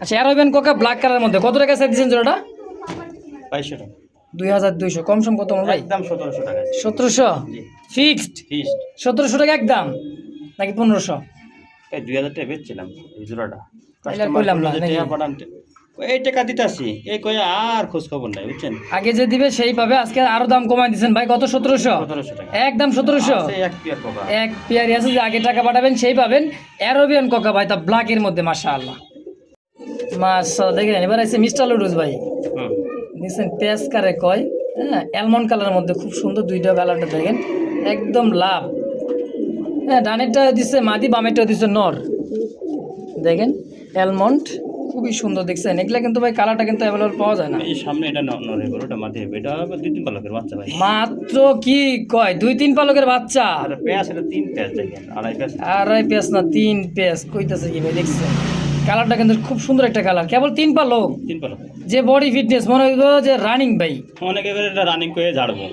আচ্ছা অ্যারোবিয়ান কোকা ব্ল্যাক কালারের মধ্যে কত টাকা চাই দিচ্ছেন জোড়াটা? 2200 টাকা 2200, কম সম কত ভাই? একদম 1700 টাকা। 1700 জি ফিক্সড, ফিক্সড। 1700 টাকা একদম নাকি 1500? এই 2000 টাকা বেচছিলাম এই জোড়াটা, তাইলে আর কইলাম না, নাকি? এই টাকা দিতেছি, এই কয়ে আর খোঁজ খবর নাই বুঝছেন। আগে যে দিবে সেই পাবে, আজকে আরো দাম কমাই দিচ্ছেন ভাই, কত? 1700 1700 টাকা একদম 1700। আছে এক পেয়ার কোকা। এক পেয়ারি আছে, যে আগে টাকা পাঠাবেন সেই পাবেন। অ্যারোবিয়ান কোকা ভাই, তা ব্ল্যাকের মধ্যে মাশাআল্লাহ মাশাআল্লাহ। দেখেন এবার আছে মিস্টার লুডুস ভাই, হুম দেখছেন পেঁয়াজ কারে কয়, হ্যাঁ অ্যালমন্ড কালারের মধ্যে খুব সুন্দর, দুইটা কালারটা দেখেন একদম লাভ। হ্যাঁ ডানেরটা দিচ্ছে মাদি, বামেরটা দিচ্ছে নর, দেখেন অ্যালমন্ড খুবই সুন্দর দেখছেন। এগুলা কিন্তু ভাই কালারটা কিন্তু অ্যাভেলেবল পাওয়া যায় না। এই সামনে এটা নরে বড়, ওটা মাঝে এটা দুই তিন পালকের বাচ্চা ভাই। মাত্র কি কয় 2-3 পালকের বাচ্চা, আর পেঁয়াজ এটা 3 পেঁয়াজ দেখেন, আড়াই পেঁয়াজ। আড়াই পেঁয়াজ না 3 পেঁয়াজ কইতাছে কি ভাই, দেখছেন কালারটা কিন্তু খুব সুন্দর একটা কালার, কেবল 3 পালক, 3 পালক। যে বডি ফিটনেস মনে হইব যে রানিং ভাই। অনেকে এবারে এটা রানিং করে ঝাড়বো।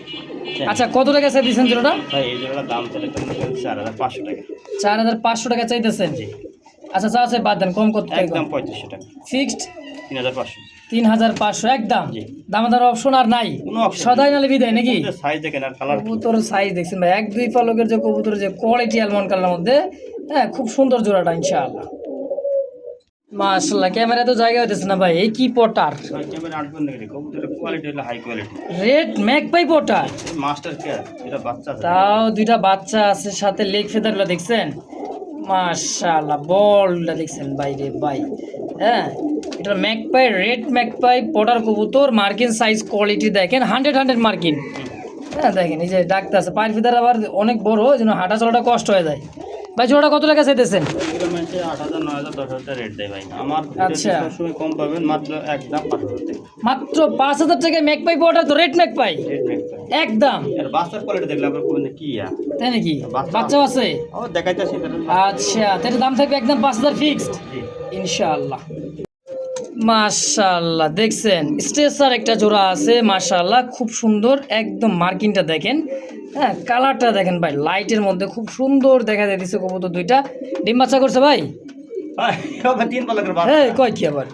আচ্ছা কত টাকা চাই দিচ্ছেন জোড়াটা? ভাই এই জোড়াটার দাম চলে 4500 টাকা। 4500 টাকা চাইতেছেন? জি আচ্ছা চা আছে বাদ দেন, কম কত টাকা? একদম 3500 টাকা ফিক্সড 3500। 3500 একদম, জি। দামাদার অপশন আর নাই, কোনো option সদাই নালে বিদায় নাকি? সাইজ দেখেন আর কালার। কবুতর সাইজ দেখছেন ভাই, 1-2 পালকের যে কবুতর, যে কোয়ালিটি অ্যালমন্ড কালারের মধ্যে, হ্যাঁ খুব সুন্দর জোড়াটা ইনশাআল্লাহ মাশাআল্লাহ। ক্যামেরা তো জায়গা হইতেছে না ভাই, এই কি পটার, ক্যামেরা আটবেন না রে, কবুতরের কোয়ালিটি হলো high quality. Red magpie pouter, master care, এটা বাচ্চা আছে। তাও দুইটা বাচ্চা আছে সাথে, লেগ ফেদারগুলো দেখছেন মাশাআল্লাহ, বলটা দেখছেন বাইরে ভাই। হ্যাঁ এটা ম্যাকপাই, রেড ম্যাকপাই পটার কবুতর, মার্কিন সাইজ কোয়ালিটি দেখেন 100 মার্কিন। হ্যাঁ দেখেন এই যে ডাক্তার আছে, পায়ের ফেদার আবার অনেক বড়, এই জন্য হাঁটা চলাটা কষ্ট হয়ে যায়। ভাই জোড়াটা কত টাকা চাইতেছেন? এগুলো মানে 8000 9000 10000 রেট দেয় ভাই। আমার আচ্ছা। সবসময় কম পাবেন, মাত্র একদম 5000 টাকা। মাত্র 5000 টাকায় ম্যাকপাই পটার, তো রেড ম্যাকপাই রেট মেক একদম, আর বাচ্চার কোয়ালিটি দেখলে আপনার কোন কি তাই নাকি? বাচ্চা- বাচ্চাও আছে? ও দেখাইতাছি এটা। আচ্ছা তাহলে দাম থাকবে একদম 5000 ফিক্সড জি ইনশাআল্লাহ। মাশাআল্লাহ দেখছেন স্ট্রেচার একটা জোড়া আছে মাশাআল্লাহ, খুব সুন্দর একদম, মার্কিনটা দেখেন, হ্যাঁ কালারটা দেখেন ভাই, লাইটের মধ্যে খুব সুন্দর দেখা যাইতেছে। কবুতর দুইটা ডিম বাচ্চা করছে ভাই, ভাই ওকে 3 পালকের বাচ্চা। হ্যাঁ কয় কি আবার,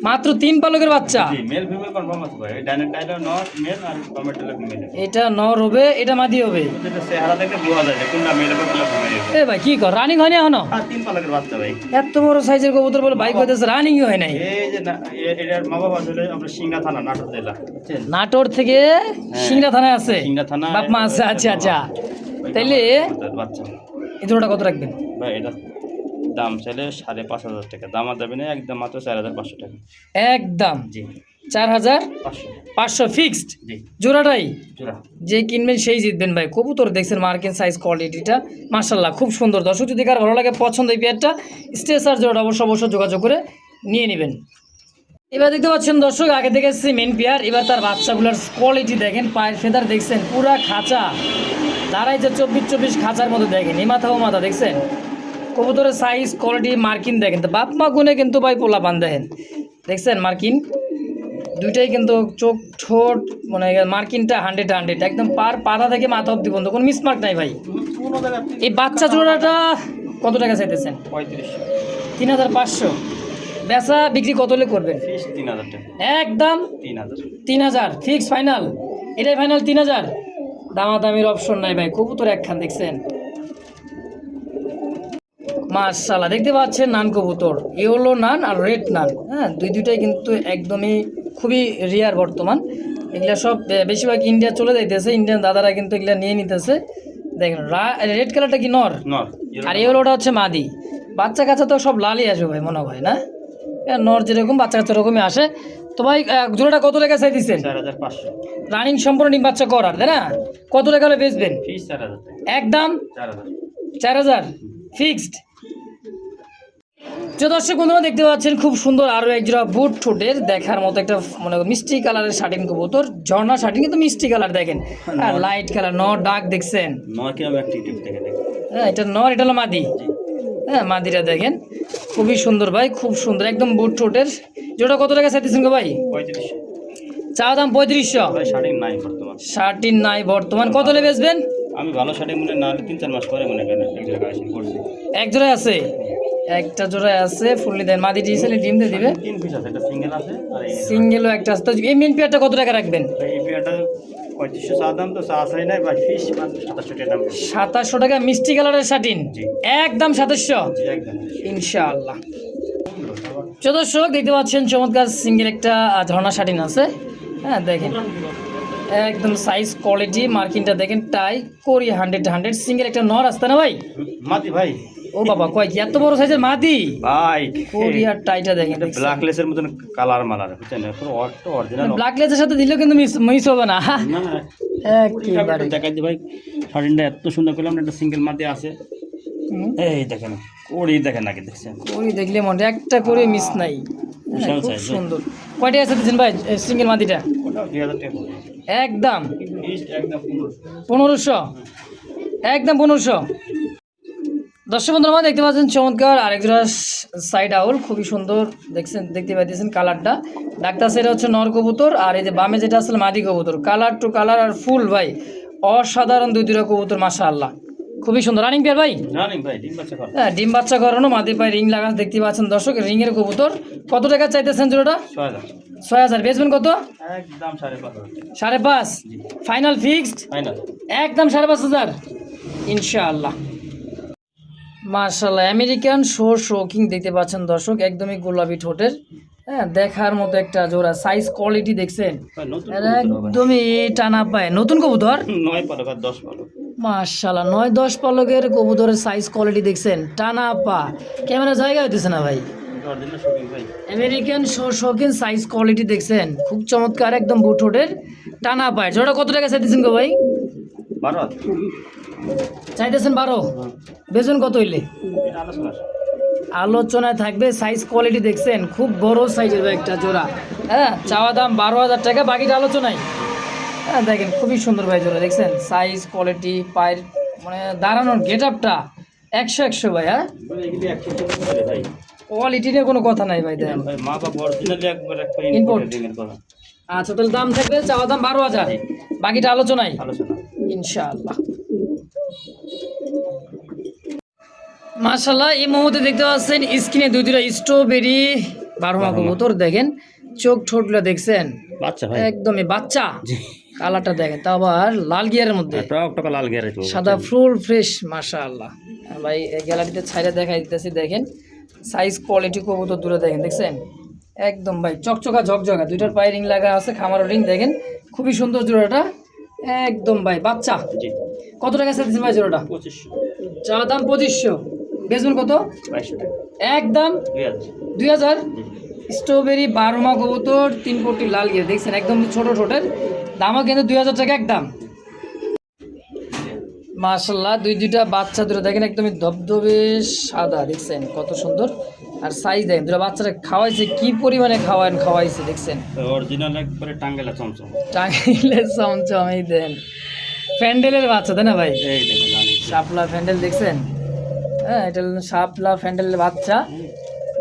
মাত্র 3 পালকের বাচ্চা। জি মেল ফিমেল কনফার্ম আছে ভাই। ডাইনার টাইলার নট মেল আর টমেটো ফিমেল। এটা নর হবে, এটা মাদি হবে। এটা চেহারা দেখে বোঝা যায় যে কোনটা মেল বা কোনটা ফিমেল। এ ভাই কি কর, রানিং হয়নি এখনো? আর 3 পালকের বাচ্চা ভাই। এত বড় সাইজের কবুতর বলে বাইক হইতেছে, রানিংই হয় নাই। এই যে এটার মা বাবা আসলে আমরা সিংড়া থানা নাটোর জেলা, বুঝছেন? নাটোর থেকে সিংড়া থানায় আছে, সিংড়া থানা বাপ মা আছে। আচ্ছা আচ্ছা তাইলে বাচ্চা এই জোড়াটা কত রাখবেন? ভাই এটা দাম চাইলে 5500 টাকা, দাম আর দেবে না, একদম মাত্র 4500 টাকা। একদম জি 4500 ফিক্সড জি জোড়াটাই। জোড়া। যে কিনবেন সেই জিতবেন ভাই। কবুতর দেখছেন মার্কিন সাইজ কোয়ালিটিটা মাশাআল্লাহ খুব সুন্দর। দর্শক যদি কার ভালো লাগে, পছন্দ এই পেয়ারটা, স্ট্রেচার জোড়া অবশ্যই যোগাযোগ করে নিয়ে নেবেন। এবার দেখতে পাচ্ছেন দর্শক, আগে থেকে মেন পেয়ার, এবার তার বাচ্চাগুলোর কোয়ালিটি দেখেন, পায়ের ফেদার দেখছেন পুরা খাঁচা, দাঁড়াই যে 24 খাঁচার মধ্যে দেখেন, এই মাথা ও মাথা দেখছেন, কবুতরের সাইজ কোয়ালিটি মার্কিন দেখেন, তো বাপ মা গুনে কিন্তু ভাই পোলা পান দেখেন, দেখছেন মার্কিন দুইটাই কিন্তু, চোখ ঠোঁট মানে মার্কিনটা 100 একদম, পাড়া থেকে মাথা অব্দি বন্ধ, কোনো মিসমার্ক নাই ভাই। কোন জায়গা এই বাচ্চা জোড়াটা কত টাকা চাইতেছেন? 3500 3500। বেচা বিক্রি কত হলে করবেন? ফিস 3000 টাকা। একদম 3000 3000 ফিক্স ফাইনাল, এটাই ফাইনাল 3000। দামাদামির অপশন নাই ভাই, কবুতর একখান দেখছেন মাশাআল্লাহ। দেখতে পাচ্ছেন নান কবুতর, ইয়েলো নান আর রেড নান, হ্যাঁ দুইটাই কিন্তু একদমই খুবই রেয়ার বর্তমান। এগুলা সব বেশিরভাগ ইন্ডিয়া চলে যাইতেছে, ইন্ডিয়ান দাদারা কিন্তু এগুলা নিয়ে নিতেছে। দেখেন রেড কালারটা কি নর, আর ইয়েলোটা হচ্ছে মাদি। বাচ্চা কাচ্চা তো সব লালই আসবে ভাই মনে হয় না, নর যেরকম বাচ্চা কাচ্চা ওরকমই আসে। তো ভাই জোড়াটা কত টাকা চাই দিচ্ছেন? 4500 রানিং সম্পূর্ণ ডিম বাচ্চা করার, তাই না? কত টাকা হলে বেচবেন? ফিস 4000 একদম 4000 ফিক্সড। যে দর্শক বন্ধুরা দেখতে পাচ্ছেন খুব সুন্দর আরও এক জোড়া বুট ঠোঁটের দেখার মতো একটা মানে মিষ্টি কালারের শাটিন কবুতর, ঝর্ণা শাটিন কিন্তু মিষ্টি কালার দেখেন, আর লাইট কালার নর ডাক দেখছেন। হ্যাঁ এটা নর, এটা হলো মাদি। হ্যাঁ মাদিরা দেখেন খুবই সুন্দর ভাই, খুব সুন্দর একদম বুট ঠোঁটের। যেটা কত টাকা চাইতেছেন গো ভাই? 3500 চা দাম 3500। ভাই শাটিং নাই বর্তমান, শাটিন নাই বর্তমান, কত হলে বেচবেন? আমি ভালো শাটিং মনে না 3-4 মাস পরে মনে করেন এক জায়গায় আসি করছি। এক জোড়ায় আছে, একটা জোড়ায় আছে ফুললি দেন, মাদি ডিসেলে ডিম দিয়ে দিবে। 3 পিস আছে, একটা সিঙ্গেল আছে আর এই সিঙ্গেলও একটা আছে। তো এই মেন পেয়ারটা কত টাকা রাখবেন? এই পেয়ারটা 3500 চা দাম, তো চা চাই নাই ভাই, ফিস 2700 টাকা দাম। 2700 টাকা মিষ্টি কালারের শাটিন, জি একদম 2700 জি একদম ইনশাআল্লাহ। দর্শক দেখতে পাচ্ছেন চমৎকার সিঙ্গেল একটা ঝর্ণা শাটিন আছে। হ্যাঁ দেখেন একদম সাইজ কোয়ালিটি মার্কিংটা দেখেন, টাই করি 100 সিঙ্গেল একটা নর আসতে না ভাই? মাদি ভাই, ও বাবা কয় কি এত বড় সাইজের মাদি ভাই কোরিয়ার টাইটা দেখেন, ব্ল্যাক লেসের মতন কালার মালার বুঝছেন, পুরো অরিজিনাল। ব্ল্যাক লেজের সাথে দিলেও কিন্তু মিস হবে না। না না একেবারে দেখাই দি ভাই, শাটিনটা এত সুন্দর করলাম, একটা সিঙ্গেল মাদি আছে। এই দেখেন ওড়ি দেখেন নাকি দেখছেন, ওই দেখলে মনে একটা করে মিস নাই। বিশাল খুব size, সুন্দর। কয়টা আছে দিচ্ছেন ভাই সিঙ্গেল মাদিটা? ওটাও 2000 টাকা পড়বে। একদম ফিস একদম 1500, একদম 1500। দর্শক বন্ধুরা আমার দেখতে পাচ্ছেন চমৎকার আরেক জোড়া সাইড আউল, খুবই সুন্দর দেখছেন, দেখতে পাচ্ছেন কালারটা। ডাক্তার সেটা হচ্ছে নর কবুতর, আর এই যে বামে যেটা আসলে মাদি কবুতর, কালার টু কালার আর ফুল ভাই অসাধারণ দুইটা কবুতর মাশাআল্লাহ, খুবই সুন্দর রানিং পেয়ার ভাই। রানিং ভাই ডিম বাচ্চা কর। হ্যাঁ ডিম বাচ্চা করানো, মাদি পায়ে রিং লাগা দেখতে পাচ্ছেন দর্শক, রিংয়ের কবুতর। কত টাকা চাইতেছেন জোড়াটা? 6000 6000 বেচবেন কত? একদম 5.5 5.5 ফাইনাল ফিক্সড, ফাইনাল একদম 5.5 ইনশাআল্লাহ। মার্শাল্লাহ আমেরিকান শোকিং দেখতে পাচ্ছেন দর্শক, একদমই গোলাপি ঠোঁটের, হ্যাঁ দেখার মতো একটা জোড়া, সাইজ কোয়ালিটি দেখছেন একদমই টানা পায়। নতুন কবুতর 9 পালক আর 10 পালক, মার্শাল্লাহ 9-10 পালকের কবুতরের সাইজ কোয়ালিটি দেখছেন, টানা পা, ক্যামেরা জায়গা হইতেছে না ভাই। অরিজিনাল শপিং ভাই, আমেরিকান শোকিং সাইজ কোয়ালিটি দেখছেন, খুব চমৎকার একদম বুট ঠোঁটের, টানা পায়। জোড়া কত টাকা চাইতেছেন গো ভাই? 12 চাইতেছেন 12, বেজন কত হইলে? এটা আলোচনা আলোচনায় থাকবে। সাইজ কোয়ালিটি দেখছেন খুব বড় সাইজের একটা জোড়া, হ্যাঁ চাওয়া দাম 12,000 টাকা, বাকিটা আলোচনায়। হ্যাঁ দেখেন খুবই সুন্দর ভাই জোড়া দেখছেন, সাইজ কোয়ালিটি পায়ের মানে দাঁড়ানোর গেট আপটা 100 ভাই। হ্যাঁ এগুলি 100 টাকা ভাই, কোয়ালিটি নিয়ে কোনো কথা নাই ভাই দেখেন। ভাই মা বাবা অরিজিনালি একবার একটা Import। ইম্পোর্টেড ডিমের কথা। আচ্ছা তাহলে দাম থাকবে চাওয়া দাম 12,000, বাকিটা আলোচনায় আলোচনা ইনশাআল্লাহ। মাশাআল্লাহ এই মুহূর্তে দেখতে পাচ্ছেন স্ক্রিনে দুইটা স্ট্রবেরি 12 মাস কবুতর, দেখেন চোখ ঠোঁটগুলো দেখছেন বাচ্চা ভাই একদমই বাচ্চা, কালারটা দেখেন তাও আবার লাল গিয়ারের মধ্যে, টক লাল গেরে তো সাদা ফুল ফ্রেশ মাশাআল্লাহ। ভাই এই গ্যালারিতে ছাইরা দেখাই দিতেছি, দেখেন সাইজ কোয়ালিটি কবুতর দূরে দেখেন দেখছেন একদম ভাই চকচকা ঝকঝকা, দুইটার পায়ে রিং লাগা আছে, খামারও রিং দেখেন, খুবই সুন্দর জোড়াটা একদম ভাই বাচ্চা। জি কত টাকা চাইতেছেন ভাই জোড়াটা? 2500 চা দাম 2500, বেচবেন কত? 2200 টাকা, একদম 2000। স্ট্রবেরি 12 মাস কবুতর 3 কোটি লাল গিয়ে দেখছেন একদম ছোট ছোটের, দামও কিন্তু 2000 টাকা একদম। মাশাআল্লাহ দুইটা বাচ্চা দুটো দেখেন একদমই ধবধবে সাদা, দেখছেন কত সুন্দর, আর সাইজ দেখেন দুটো বাচ্চারা খাওয়াইছে কি পরিমাণে খাওয়াইছে দেখছেন, অরিজিনাল একবারে টাঙ্গেলা চমচম, টাঙ্গাইলের চমচম। এই দেন প্যান্ডেলের বাচ্চা তাই না ভাই? এই দেখেন জানি শাপলা প্যান্ডেল দেখছেন, হ্যাঁ এটা হলো শাপলা প্যান্ডেলের বাচ্চা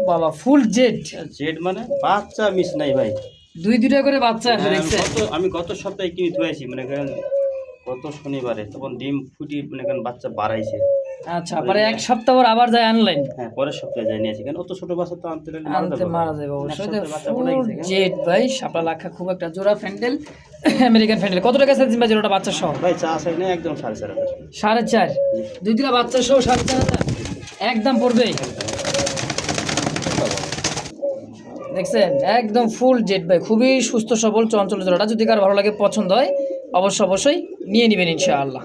বাবা, ফুল জেড জেড মানে বাচ্চা মিস নাই ভাই, দুইটা করে বাচ্চা আছে দেখছেন। আমি গত সপ্তাহে কিনে ধুয়েছি মনে করেন গত শনিবারে, তখন ডিম ফুটি মনে করেন বাচ্চা বাড়াইছে। আচ্ছা পরে এক সপ্তাহ পর আবার যায় অনলাইন, হ্যাঁ পরের সপ্তাহে যাই নিয়েছি, কারণ অত ছোট বাচ্চা তো আনতে আনতে মারা যাবে অবশ্যই। ফুল জেড ভাই শাপলা লাখা খুব একটা জোড়া প্যান্ডেল, আমেরিকান ফ্যান্ডেল কত টাকা চাইছেন ভাই জোড়াটা বাচ্চা সহ? ভাই চা চাই না একদম 4.5 4.5 দুই দুটা বাচ্চা সহ 4.5 একদম পড়বে। দেখছেন একদম ফুল জেট ভাই, খুবই সুস্থ সবল চঞ্চল জোড়াটা। যদি কার ভালো লাগে পছন্দ হয় অবশ্যই নিয়ে নেবেন ইনশাআল্লাহ।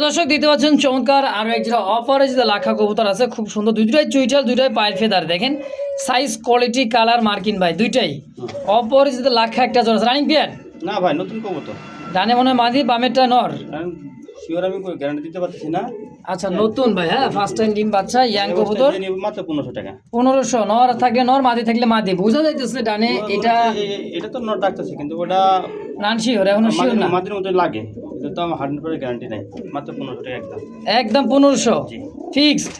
দর্শক দেখতে পাচ্ছেন চমৎকার আরও এক জোড়া অপরাজিত লাখা কবুতর আছে, খুব সুন্দর। দুইটাই চুইটাল, দুইটাই পায়ের ফেদার। দেখেন সাইজ, কোয়ালিটি, কালার, মার্কিন ভাই দুইটাই অপরাজিত লাখা একটা জোড়া। রানিং পেয়ার না ভাই, নতুন কবুতর। ডানে মনে হয় মাদি, বামেরটা নর। শিওর আমি কই গ্যারান্টি দিতে পারতেছি না। আচ্ছা নতুন ভাই, হ্যাঁ ফার্স্ট টাইম ডিম বাচ্চা, ইয়াং কবুতর। মাত্র 1500 টাকা। 1500 নর থাকলে নর, মাদি থাকলে মাদি। বোঝা যাইতেছে ডানে এটা এটা তো নট ডাকতেছে, কিন্তু ওটা নান শিওর, এখনো শিওর না। মাদির মতো লাগে, এটা তো আমার 100% গ্যারান্টি নাই। মাত্র 1500 টাকা একদম। একদম 1500 জি ফিক্সড।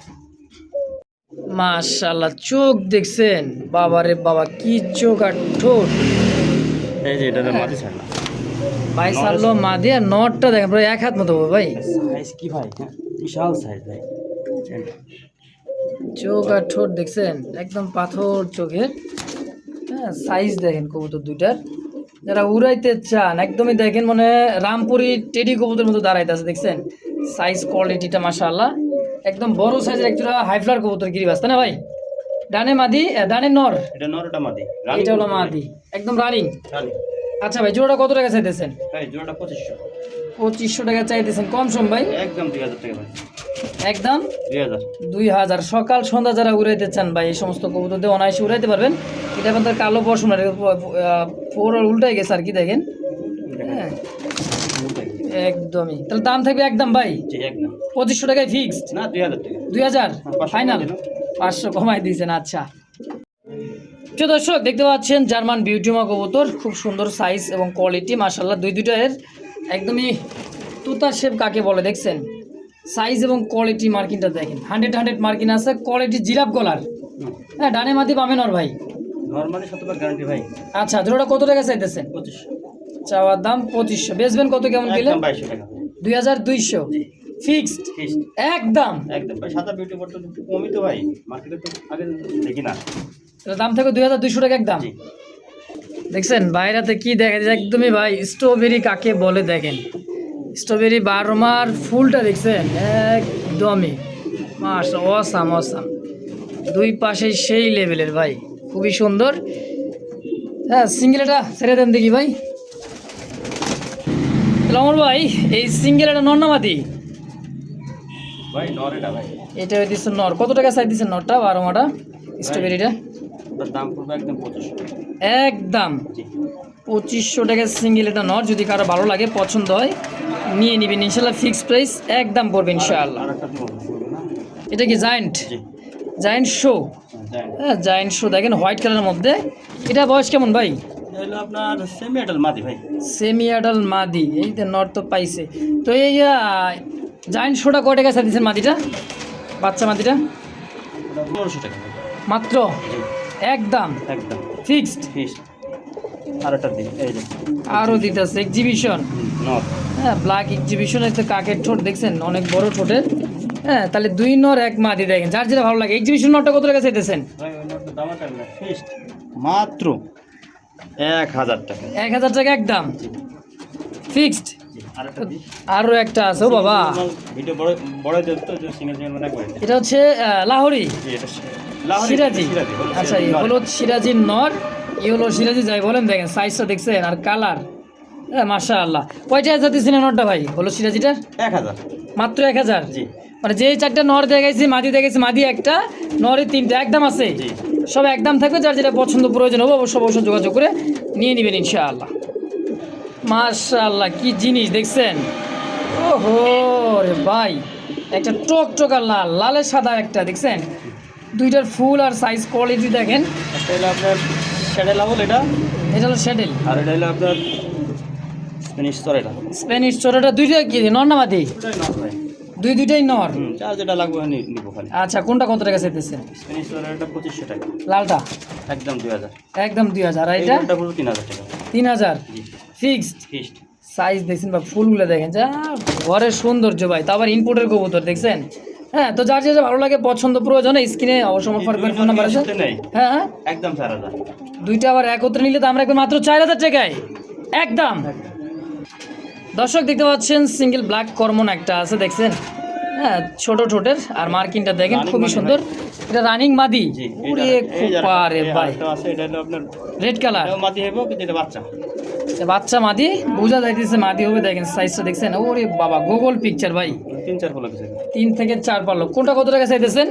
মাশাআল্লাহ চোখ দেখছেন, বাবারে বাবা কি চোখ আর ঠোঁট। এই যে এটা মাদি ছাড়লা ভাই সারলো মাদি, আর নটটা দেখেন প্রায় এক হাত মতো হবে ভাই। সাইজ কি ভাই, হ্যাঁ বিশাল সাইজ ভাই। চোখ আর ঠোঁট দেখছেন একদম পাথর চোখের। হ্যাঁ সাইজ দেখেন কবুতর দুইটার। যারা উড়াইতে চান একদমই দেখেন মনে হয় রামপুরি টেডি কবুতরের মতো দাঁড়াইতে আছে। দেখছেন সাইজ কোয়ালিটিটা মাশাআল্লাহ, একদম বড় সাইজের একটা হাইফ্লার কবুতর গিরিবাস, তাই না ভাই? ডানে মাদি, ডানে নর। এটা নর, এটা মাদি। এটা হলো মাদি, একদম রানিং। রানি। আচ্ছা ভাই জোড়াটা কত টাকা চাইতেছেন? ভাই জোড়াটা 2500। 2500 টাকা চাইতেছেন, কম সম ভাই? একদম 2000 টাকা ভাই। একদম 2000। 2000। সকাল সন্ধ্যা যারা উড়াইতে চান ভাই এই সমস্ত কবুতর দিয়ে অনায়াসে উড়াইতে পারবেন। এটা আপনাদের কালো পশম পুরো উল্টাই গেছে আর কি, দেখেন। হ্যাঁ একদমই, তাহলে দাম থাকবে একদম ভাই জি একদম 2500 টাকায় ফিক্সড না, 2000 টাকা। 2000 500 ফাইনাল। দিলাম। 500 কমাই দিয়েছেন। আচ্ছা দর্শক দেখতে পাচ্ছেন জার্মান বিউটিমা কবুতর, খুব সুন্দর সাইজ এবং কোয়ালিটি মাশাআল্লাহ। দুইটার একদমই তুতার শেপ কাকে বলে দেখছেন, সাইজ এবং কোয়ালিটি মার্কিনটা দেখেন। 100 মার্কিন আছে, কোয়ালিটি জিরাফ গলার। হ্যাঁ ডানে মাদি বামে নর ভাই। নরমালি 100% গ্যারান্টি ভাই। আচ্ছা জোড়াটা কত টাকা চাইতেছেন? 2500। চাওয়ার দাম 2500, বেচবেন কত কেমন দিলে? একদম 2200 টাকা। 2200 ফিক্সড ফিক্সড একদম। একদম ভাই। সাদা বিউটি বট একটু কমই তো ভাই, মার্কেটে তো আগে দেখি না। তাহলে দাম থাকবে 2200 টাকা একদম। জি দেখছেন বাইরেতে কি দেখা যায় একদমই ভাই, স্ট্রবেরি কাকে বলে দেখেন। স্ট্রবেরি বারোমার ফুলটা দেখছেন একদমই মাশাআল্লাহ, অসাম। দুই পাশে সেই লেভেলের ভাই, খুবই সুন্দর। হ্যাঁ সিঙ্গেল এটা ছেড়ে দেন দেখি ভাই। তাহলে আমার ভাই এই সিঙ্গেল এটা নর না মাদি? ভাই নর এটা ভাই। এটা দিচ্ছেন নর। কত টাকা চাই দিচ্ছেন নরটা, বারোমাটা স্ট্রবেরিটা? ওটার দাম পড়বে একদম 2500 টাকা। একদম জি 2500 টাকা সিঙ্গেল এটা নর। যদি কারো ভালো লাগে পছন্দ হয় নিয়ে নেবেন ইনশাল্লাহ, ফিক্সড প্রাইস একদম পড়বে ইনশাআল্লাহ। আর একটা দিব না। এটা কি জায়েন্ট? জি জায়েন্ট শো। জানেন হ্যাঁ জায়েন্ট শো দেখেন হোয়াইট কালারের মধ্যে। এটা বয়স কেমন ভাই? এটা হলো আপনার সেমি অ্যাডাল্ট মাদি ভাই। সেমি অ্যাডাল্ট মাদি, এই তো নর তো পাইছে। তো এই জায়েন্ট শোটা কয় টাকা দিচ্ছেন মাদিটা, বাচ্চা মাদিটা? ওটা 1500 টাকা ভাই। মাত্র জি একদম একদম ফিক্সড। ফিক্সড। আর একটা দিন এই যে আরও দিতেছে এক্সিবিশন। নর। হ্যাঁ ব্ল্যাক এক্সিবিশন, একটা কাকের ঠোঁট দেখছেন অনেক বড় ঠোঁটের। হ্যাঁ তাহলে 2 নর 1 মাদি দেখেন, যার যেটা ভালো লাগে। এক্সিবিশন নরটা কত টাকা চাইতেছেন? ভাই ওই নরটার দাম একটা না, ফিক্সড মাত্র 1000 টাকা। 1000 টাকা একদম ফিক্সড। জি আর একটা দিন। আরও একটা আছে ও বাবা, ভিডিও বড় বড় দিতে তো সিঙ্গেল মানে করে। এটা হচ্ছে লাহোরি জি এটা লাহোরি সিরাজি। সিরাজি হলো আচ্ছা এই নর। হলো সিরাজির নর, এই হলো সিরাজি যাই বলেন। দেখেন সাইজটা দেখছেন আর কালার, হ্যাঁ মাশাআল্লাহ। কয়টা হাজার দিচ্ছেন নরটা ভাই হলো সিরাজিটার? 1000। মাত্র 1000। জি মানে যে 4টা নর দেখাইছি, মাদি দেখাইছি, মাদি একটা, নরে 3টা, একদম আছে। জি সব একদম থাকবে, যার যেটা পছন্দ প্রয়োজন হবে অবশ্যই যোগাযোগ করে নিয়ে নেবেন ইনশাআল্লাহ। মাশাআল্লাহ কি জিনিস দেখছেন, ওহো রে ভাই, একটা টকটকা লাল, লালের সাদা একটা দেখছেন। দুইটার ফুল আর সাইজ কোয়ালিটি দেখেন। একটা হলো আপনার শ্যাডেল লাভল এটা, এটা হলো শ্যাডেল। আর এটা হলো আপনার স্প্যানিশ সরেটা। স্প্যানিশ চোরাটা দুইটা কি নর না মাদি? ওটাই নর ভাই। দুইটাই নর। চার যেটা লাগবে নিব খালি। আচ্ছা কোনটা কত টাকা চাইতেছেন? স্প্যানিশ সরেটা 2500 টাকা। লালটা একদম 2000। একদম 2000। আর এটা এটা পুরো 3000 টাকা। 3000 জি ফিক্সড। ফিক্সড। সাইজ দেখছেন বা ফুলগুলো দেখেন, যা ঘরের সৌন্দর্য ভাই। তা আবার ইনপোর্টের কবুতর দেখছেন, হ্যাঁ, তো যার যেটা ভালো লাগে পছন্দ প্রয়োজন স্ক্রিনে অবশ্য আমার ফারুকের ফোন নাম্বার আছে। নেই হ্যাঁ হ্যাঁ, একদম 4000 দুইটা আবার একত্রে নিলে তো আমরা একদম মাত্র 4000 টাকায় একদম। দর্শক দেখতে পাচ্ছেন সিঙ্গেল ব্ল্যাক কর্মন একটা আছে দেখছেন, হ্যাঁ ছোট ঠোঁটের, আর মার্কিংটা দেখেন Running খুবই মাদি সুন্দর। এটা রানিং মাদি, জি পুরে খোপা রে ভাই, আছে এটা হলো আপনার রেড কালার এটাও মাটি হবে কিন্তু এটা বাচ্চা বাচ্চা মাদি, বোঝা যাইতেছে মাদি হবে। দেখেন সাইজটা দেখছেন, ওরে বাবা গুগল পিকচার ভাই, 3-4 ফলো কিছু 3 থেকে 4 পারলো। কোনটা কত টাকা চাইতেছেন?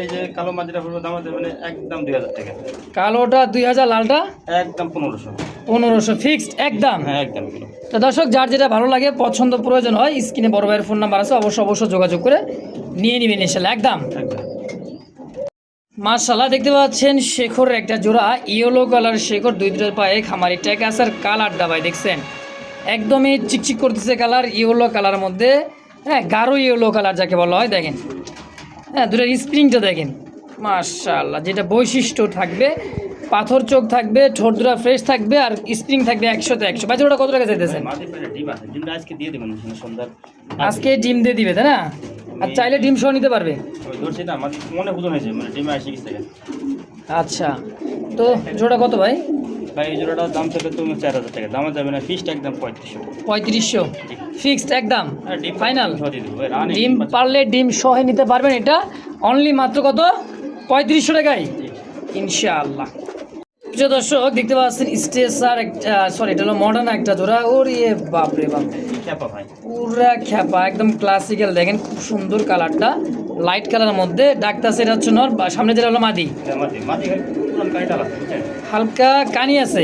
এই যে কালো মাটিটা পড়বে দাম আছে মানে একদম 2000 টাকা, কালোটা 2000, লালটা একদম 1500 1500 ফিক্সড একদম। হ্যাঁ একদম কিলো। তো দর্শক যার যেটা ভালো লাগে পছন্দ প্রয়োজন হয় স্ক্রিনে বড় ভাইয়ের ফোন নাম্বার আছে, অবশ্যই যোগাযোগ করে নিয়ে নেবেন ইনশাল্লাহ একদম। একদম মাশাআল্লাহ দেখতে পাচ্ছেন শেখর একটা জোড়া ইয়েলো কালার শেখর, দুইটার পায়ে খামারি ট্যাগ আছে, আর কালারটা ভাই দেখছেন একদমই চিকচিক করতেছে কালার, ইয়েলো কালার মধ্যে, হ্যাঁ গাঢ় ইয়েলো কালার যাকে বলা হয়। দেখেন হ্যাঁ দুটার স্প্রিংটা দেখেন মাশাআল্লাহ, যেটা বৈশিষ্ট্য থাকবে পাথর চোখ থাকবে, ঠোঁট দুটা ফ্রেশ থাকবে, আর স্প্রিং থাকবে 100তে 100। ভাই জোড়া কত টাকা চাইতেছেন? মাটি পেটে ডিম আছে ডিমটা আজকে দিয়ে দেবেন সন্ধ্যা আজকে ডিম দিয়ে দিবে তাই না? আর চাইলে ডিম সহ নিতে পারবে। ওই ধরছি না মাটি মনে বুঝন হয়েছে মানে ডিমে আসে গেছে আচ্ছা, তো জোড়া কত ভাই? ভাই এই জোড়াটার দাম চলে তুমি 4000 টাকা, দামা যাবে না, ফিক্সড একদম 3500 3500 ফিক্সড একদম আর ডিম ফাইনাল। সহ দিয়ে দেবো ভাই, রানিং ডিম পারলে ডিম সহ নিতে পারবেন, এটা অনলি মাত্র কত 3500 টাকায় ইনশাআল্লাহ। প্রিয় দর্শক দেখতে পাচ্ছেন স্টেসার একটা, সরি এটা হলো মডার্ন একটা জোড়া, ওর ইয়ে বাপরে বাপ খ্যাপা ভাই পুরা খ্যাপা একদম ক্লাসিক্যাল। দেখেন খুব সুন্দর কালারটা, লাইট কালারের মধ্যে ডাক্তার, সেটা হচ্ছে নর, সামনে যেটা হলো মাদি, মাটি মাটি পুরান কাইটা লাগছে বুঝছেন হালকা কানি আছে।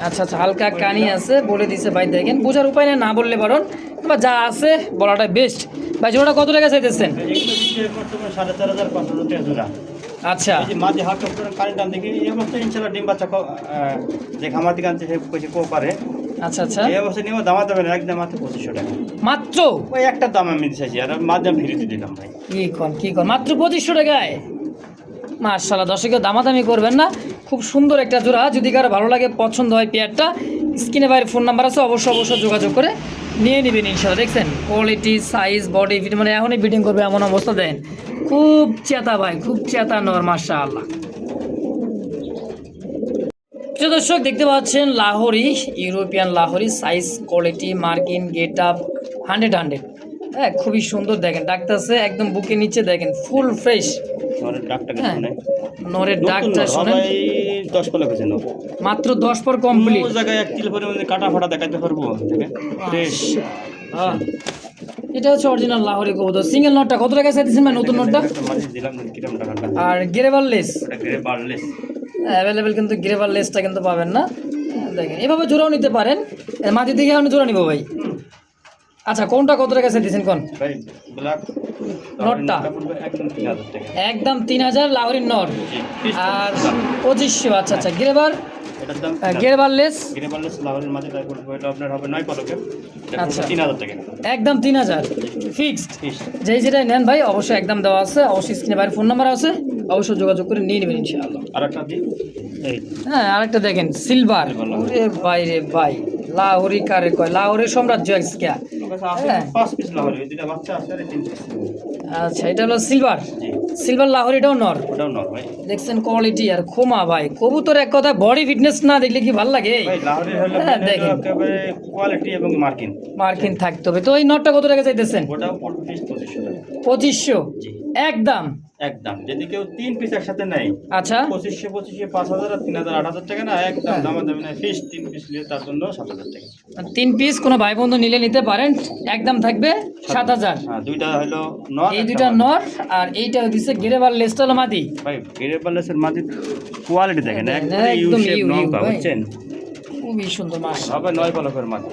আচ্ছা আচ্ছা, হালকা কানি আছে বলে দিছে ভাই, দেখেন বোঝার উপায় নেই, না বললে পারুন, বা যা আছে বলাটা বেস্ট। ভাই জোড়াটা কত টাকা চাইতেছেন? এগুলো বিক্রি করতে 4500-5000 টাকা জোড়া। আচ্ছা এই যে মাঝে হালকা পুরান কারেন্ট দাম দেখি এই অবস্থায় ইনশাল্লাহ ডিম বাচ্চা যে খামার থেকে আনছে সে কইছে কো পারে, আচ্ছা আচ্ছা, এই অবস্থায় নিয়ে দামা দেবেন একদম মাত্র 2500 টাকা, মাত্র ওই একটা দাম আমি দিতেছি আর মাধ্যম ফিরিয়ে দিলাম ভাই। কি কন মাত্র 2500 টাকায়? মাশাআল্লাহ, দর্শকের দামাদামি করবেন না, খুব সুন্দর একটা জোড়া। যদি কারো ভালো লাগে পছন্দ হয় পেয়ারটা, স্ক্রিনে ভাইয়ের ফোন নাম্বার আছে, অবশ্যই যোগাযোগ করে নিয়ে নেবেন ইনশাআল্লাহ। দেখছেন কোয়ালিটি সাইজ বডি ফিট মানে এখনই ফিটিং করবে এমন অবস্থা। দেন খুব চেতা ভাই, খুব চেতা নর মাশাআল্লাহ। প্রিয় দর্শক দেখতে পাচ্ছেন Lahori, European Lahori, size quality মার্কিন গেট আপ 100 হ্যাঁ খুবই সুন্দর। দেখেন ডাকতেছে একদম বুকে নিচে, দেখেন ফুল ফ্রেশ, নরের ডাকটা হ্যাঁ শুনে নরের ডাকটা শোনেন, ভাই 10 ফলো হয়েছে না মাত্র 10 পর কমপ্লিট। ওই জায়গায় এক কিলো পরিমাণে কাটা ফাটা দেখাতে পারবো দেখেন ফ্রেশ। এটা হচ্ছে অরিজিনাল লাহোরি কবুতর। সিঙ্গেল নটটা কত টাকা চাইতেছেন ভাই নতুন নটটা? মাঝে দিলাম কিরম টাকাটা, আর গ্রেভার লেস ওটা গ্রে বারলেস অ্যাভেলেবেল, কিন্তু গ্রেভার লেসটা কিন্তু পাবেন না। দেখেন এভাবে জোড়াও নিতে পারেন, মাটি থেকে আমি জোড়া নিব ভাই। আচ্ছা কোনটা কত টাকা চাইতেছেন কোন ভাই ব্ল্যাক নটটা? একদম 3000 টাকা একদম 3000 লাহোরির নর, জি আর 2500। আচ্ছা আচ্ছা, গ্রেভার এটার দাম গ্রেভার লেস গ্রে বারলেস লাহোরের মাঝে তাই করব এটা আপনার হবে 9 পলকে, আচ্ছা। 3000 টাকা একদম 3000 ফিক্সড। ফিক্সড। যেই যেটাই নেন ভাই অবশ্যই একদম দেওয়া আছে, অবশ্যই স্ক্রিনে বাইরের ফোন নাম্বার আছে, অবশ্যই যোগাযোগ করে নিয়ে নেবেন ইনশাআল্লাহ। আরেকটা দি এই হ্যাঁ আরেকটা দেখেন সিলভার, ওরে ভাই রে ভাই, লাহোরি কারে কয়, লাহোরের সাম্রাজ্য আজকে। হ্যাঁ 5 পিস লাহোরি দুইটা বাচ্চা আছে আর 3 পিস আচ্ছা, এটা হলো সিলভার, জি সিলভার লাহোরিটাও নর। ওটাও নর ভাই। দেখছেন কোয়ালিটি আর খোমা ভাই, কবুতর এক কথা বডি ফিটনেস না দেখলে কি ভালো লাগে? ভাই লাহোরের হলো হ্যাঁ, দেখেন। একেবারে কোয়ালিটি এবং মার্কিং মার্কিন থাকতে হবে। তো এই নটটা কত টাকা চাইতেছেন? ওটাও পড়বে 2500 টাকা 2500 জি একদম। একদম। যদি কেউ 3 পিস একসাথে নেয় আচ্ছা 2500 5000 আর 3000 8000 টাকা না একদম দাম দামি না, ফিস 3 পিস নিলে তার জন্য 7000 টাকা। 3 পিস কোনো ভাই বন্ধু নিলে নিতে পারেন, একদম থাকবে 7000। হ্যাঁ দুইটা হলো নর এই দুইটা নর, আর এইটা হচ্ছে গ্রেভার লেসটা হলো মাদি। ভাই গ্রে বারলেসের মাঝে কোয়ালিটি দেখেন দেখেন, একদম ইউ একদম শেপ ইউ, নৌকা ভাই। বুঝছেন, খুবই সুন্দর মাশাআল্লাহ, হবে 9 পলকের মাঝে।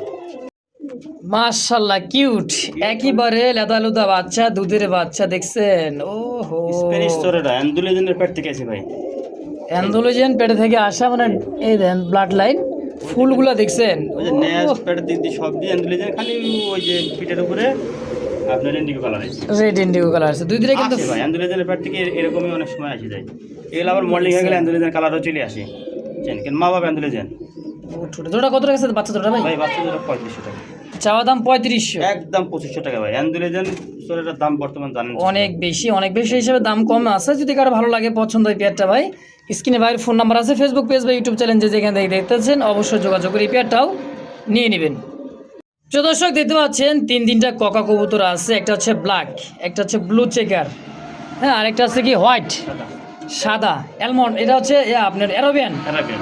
মাশাআল্লাহ কিউট, একেবারে লেদা লুদা বাচ্চা, দুধের বাচ্চা দেখছেন। ওহো স্প্যানিশ তোরেরা অ্যান্ডুলেজেনের পেট থেকে আছে ভাই, অ্যান্ডোলোজেন পেটে থেকে আসা, মানে এই দেন ব্লাড লাইন ফুলগুলা দেখছেন। ওই যে নেস পেটের দিক দিয়ে সব দিয়ে অ্যান্ডুলেজেন, খালি ওই যে পিঠের উপরে আপনার ইন্ডিগো কালার আছে, রেড ইন্ডিগো কালার আছে, দুই দিকে কিন্তু আসে ভাই অ্যান্ডুলেজেনের পেট থেকে এরকমই অনেক সময় আসে যায়। এগুলো আবার মডেলিং হয়ে গেলে অ্যান্ডুলেজেন কালারও চলে আসে বুঝছেন, কেন মা বাবা অ্যান্ডুলেজেন। ছোট ছোট কত টাকা আছে বাচ্চা ছোটটা ভাই? ভাই বাচ্চাদের 3500 টাকা চাওয়া দাম 3500, একদম 2500 টাকা ভাই। অ্যান্ড্রয়েডের সোলেটার দাম বর্তমান জানেন তো। অনেক বেশি হিসেবে দাম কম আছে। যদি কারো ভালো লাগে পছন্দ হয় পেয়ারটা ভাই, স্ক্রিনে ভাইয়ের ফোন নাম্বার আছে, ফেসবুক পেজ বা ইউটিউব চ্যানেল যেখান থেকে দেখতেছেন অবশ্যই যোগাযোগ করে এই পেয়ারটাও নিয়ে নেবেন। প্রিয় দর্শক দেখতে পাচ্ছেন 3টা ককা কবুতর আছে, একটা হচ্ছে ব্ল্যাক, একটা হচ্ছে ব্লু চেকার, হ্যাঁ, আরেকটা আছে কি হোয়াইট সাদা অ্যালমন্ড, এটা হচ্ছে আপনার অ্যারাবিয়ান।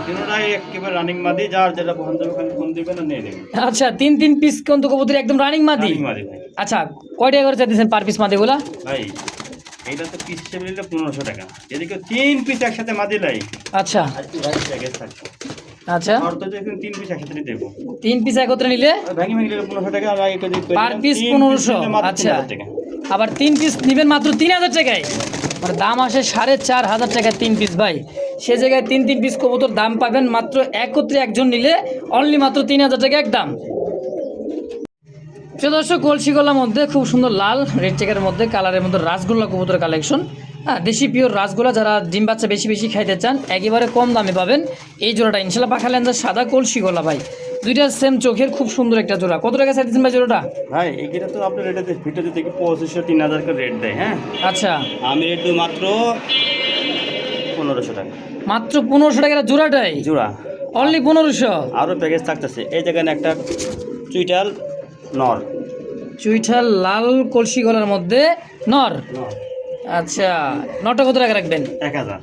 তিনটাই একেবারে রানিং মাদি, যার যেটা পছন্দ হবে ওখানে ফোন দিবেন আর নিয়ে নেবেন। আচ্ছা, তিন পিস কিন্তু কবুতর একদম রানিং মাদি। রানিং মাদি ভাই। আচ্ছা, কয় টাকা করে চাইতেছেন পার পিস মাদিগুলা? ভাই এইটা তো পিস হিসেবে নিলে 1500 টাকা। এদিকে 3 পিস একসাথে মাদি লাই। আচ্ছা আজকে ভাই প্যাকেজ থাকছে। আচ্ছা, শর্ত যে 3 পিস একসাথে নিতে দেব। 3 পিস একত্রে নিলে ভাঙি নিলে 1500 টাকা, আর আগে যদি পার পিস 1500। আচ্ছা, আবার 3 পিস নেবেন মাত্র 3000 টাকায়, মানে দাম আসে 4500 টাকা 3 পিস ভাই। সে জায়গায় 3 পিস কবুতর দাম পাবেন মাত্র একত্রে একজন নিলে অনলি মাত্র 3000 টাকা একদম। প্রিয় দর্শক, কলসি গলার মধ্যে খুব সুন্দর লাল রেড চেকারের মধ্যে কালারের মধ্যে রাসগোল্লা কবুতরের কালেকশন, হ্যাঁ, দেশি পিওর রাসগোল্লা। যারা ডিম বাচ্চা বেশি খাইতে চান একেবারে কম দামে পাবেন এই জোড়াটা ইনশাল্লাহ। পাখা লেন্দার সাদা কলসি গলা ভাই, দুইটা সেম চোখের, খুব সুন্দর একটা জোড়া। কত টাকা চাইতেছেন ভাই জোড়াটা? ভাই এইটা তো আপনার রেটে ভিডিওতে দেখি 2500 3000 করে রেট দেয়। হ্যাঁ, আচ্ছা, আমি রেট দিই মাত্র 1500 টাকা। মাত্র 1500 টাকার জোড়াটাই, জোড়া অনলি 1500। আরও প্যাকেজ থাকতেছে। এই জায়গায় একটা চুইটাল নর, চুইঠাল লাল কলসি গলার মধ্যে নর। আচ্ছা, নটা কত টাকা রাখবেন? 1000।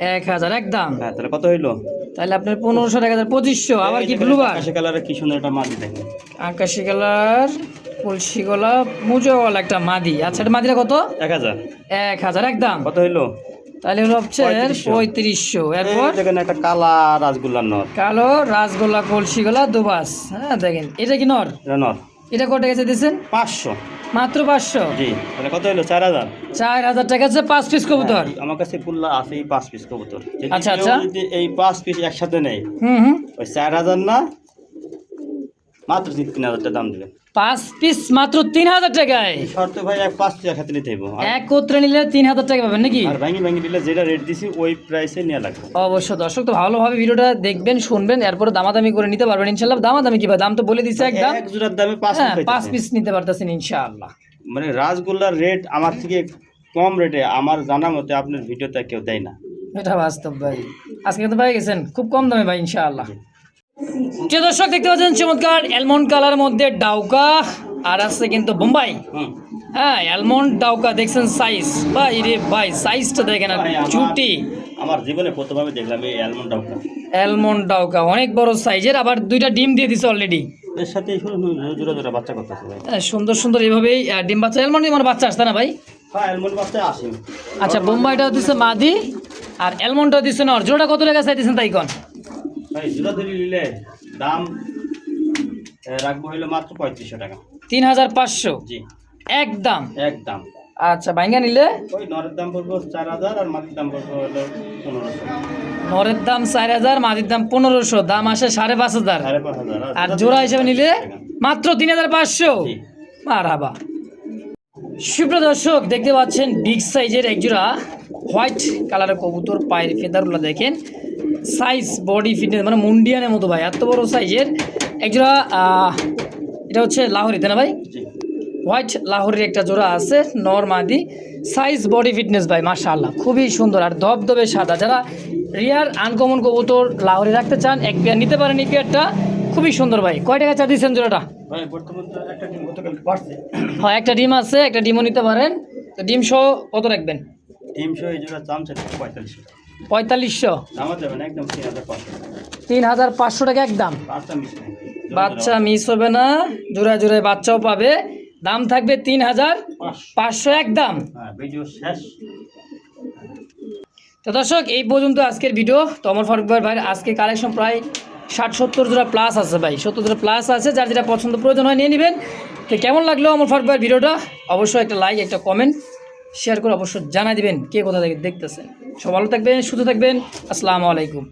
1000 একদম। হ্যাঁ, তাহলে কত হইলো? তাহলে আপনার 1500 টাকা 2500। আবার কি ব্লুবার আকাশি কালারের কি সুন্দর একটা মাদি দেখেন, আকাশি কালার কলসি গলা মুজোওয়ালা একটা মাদি। আচ্ছা, এটা মাদিটা কত? 1000। 1000 একদম। কত হইলো? তাহলে হলো হচ্ছে 3500। এরপর দেখেন একটা কালা রাসগোল্লার নর, কালো রাসগোল্লা কলসি গলা দুবাস, হ্যাঁ দেখেন, এটা কি নর? এটা নর। এটা কত টাকা চাইতেছেন? 500। মাত্র 500। জি, তাহলে কত হইলো? 4000। 4000 টাকা আছে 5 পিস কবুতর। আমার কাছে পুল্লা আছে এই 5 পিস কবুতর। যদি আচ্ছা, কেউ আচ্ছা। যদি এই 5 পিস একসাথে নেয়, ওই 4000 না, মাত্র 3000 টাকা দাম দিবেন। 5 পিস মাত্র 3000 টাকায়। শর্ত ভাই 5 পিস একসাথে নিতে হইব। একত্রে নিলে 3000 টাকা পাবেন নাকি? আর ভাঙি নিলে যেটা রেট দিছি ওই প্রাইসে নেওয়া লাগবে। অবশ্য দর্শক তো ভালোভাবে ভিডিওটা দেখবেন, শুনবেন, এরপরে দামাদামি করে নিতে পারবেন ইনশাআল্লাহ। দামাদামি কি ভাই, দাম তো বলে দিচ্ছে একদম। এক জোড়ার দামে 5 হ্যাঁ, পিস 5 পিস নিতে পারতেছেন ইনশাআল্লাহ। মানে রাসগোল্লার রেট আমার থেকে কম রেটে আমার জানা মতে আপনার ভিডিওতে কেউ দেয় না। এটা বাস্তব ভাই, আজকে তো পাই গেছেন খুব কম দামে ভাই ইনশাআল্লাহ। যে দর্শক দেখতে পাচ্ছেন চমৎকার অ্যালমন্ড কালার মধ্যে ডাউকা, আর আছে কিন্তু বোম্বাই। হ্যাঁ, অ্যালমন্ড ডাউকা দেখছেন সাইজ ভাই রে ভাই, সাইজটা দেখেন আর চুটি। আমার জীবনে প্রথম আমি দেখলাম এই অ্যালমন্ড ডাউকা। অ্যালমন্ড ডাউকা অনেক বড় সাইজের, আবার 2টা ডিম দিয়ে দিছে অলরেডি। এর সাথে জোড়া বাচ্চা করতেছে ভাই। সুন্দর এইভাবেই ডিম বাচ্চা, অ্যালমন্ড মানে বাচ্চা আসছে না ভাই? হ্যাঁ, অ্যালমন্ড বাচ্চা আসে। আচ্ছা, বোম্বাইটাও দিচ্ছে মাদি আর অ্যালমন্ডটাও দিচ্ছে নর। জোড়া কত টাকা চাইতেছেন তাই কোন? ভাই জোড়া ধরে নিলে দাম রাখবো হইলো মাত্র 3500 টাকা। 3500 জি, একদম। একদম। আচ্ছা, ভাঙ্গা নিলে ওই নরের দাম পড়বো 4000 আর মাটির দাম পড়বো হলো 1500। নরের দাম 4000, মাদির দাম 1500, দাম আসে 5500। 5500 আর জোড়া হিসেবে নিলে মাত্র 3500। জি। মারহাবা। সুপ্রিয় দর্শক দেখতে পাচ্ছেন বিগ সাইজের এক জোড়া হোয়াইট কালারের কবুতর, পায়ের ফেদারগুলো দেখেন, সাইজ বডি ফিটনেস মানে মুন্ডিয়ানের মতো ভাই, এত বড় সাইজের এক জোড়া। এটা হচ্ছে লাহোরি, তাই না ভাই? জি। হোয়াইট লাহোরের একটা জোড়া আছে, নর মাদি, সাইজ বডি ফিটনেস ভাই মাশাআল্লাহ খুবই সুন্দর আর ধবধবে সাদা। যারা রিয়ার আনকমন কবুতর লাহোরি রাখতে চান এক পেয়ার নিতে পারেন। এই পেয়ারটা খুবই সুন্দর ভাই। কয় টাকা চা দিচ্ছেন জোড়াটা? ভাই বর্তমানে তো একটা ডিম গতকাল পারছে। হ্যাঁ, একটা ডিম আছে, একটা ডিমও নিতে পারেন। তো ডিম সহ কত রাখবেন? ডিম সহ এই জোড়া দাম চাইছে 4500। 4500। দামা যাবেন একদম 3500। 3500 টাকা একদম। বাচ্চা মিস নাই ভাই। বাচ্চা মিস হবে না, জোড়ায় বাচ্চাও পাবে। দাম থাকবে 3500 একদম। হ্যাঁ, ভিডিও শেষ। তো দর্শক এই পর্যন্ত আজকের ভিডিও। তো আমার ফারুক ভাই আজকে কালেকশন প্রায় 60-70 জোড়া প্লাস আছে ভাই, 70 জোড়া প্লাস আছে। যার যেটা পছন্দ প্রয়োজন হয় নিয়ে নেবেন। তো কেমন লাগলো আমার ফারুক ভাইয়ের ভিডিওটা অবশ্যই একটা লাইক, একটা কমেন্ট, শেয়ার করে অবশ্যই জানাই দিবেন কে কোথা থেকে দেখতেছেন। সব ভালো থাকবেন, সুস্থ থাকবেন। আসসালামু আলাইকুম।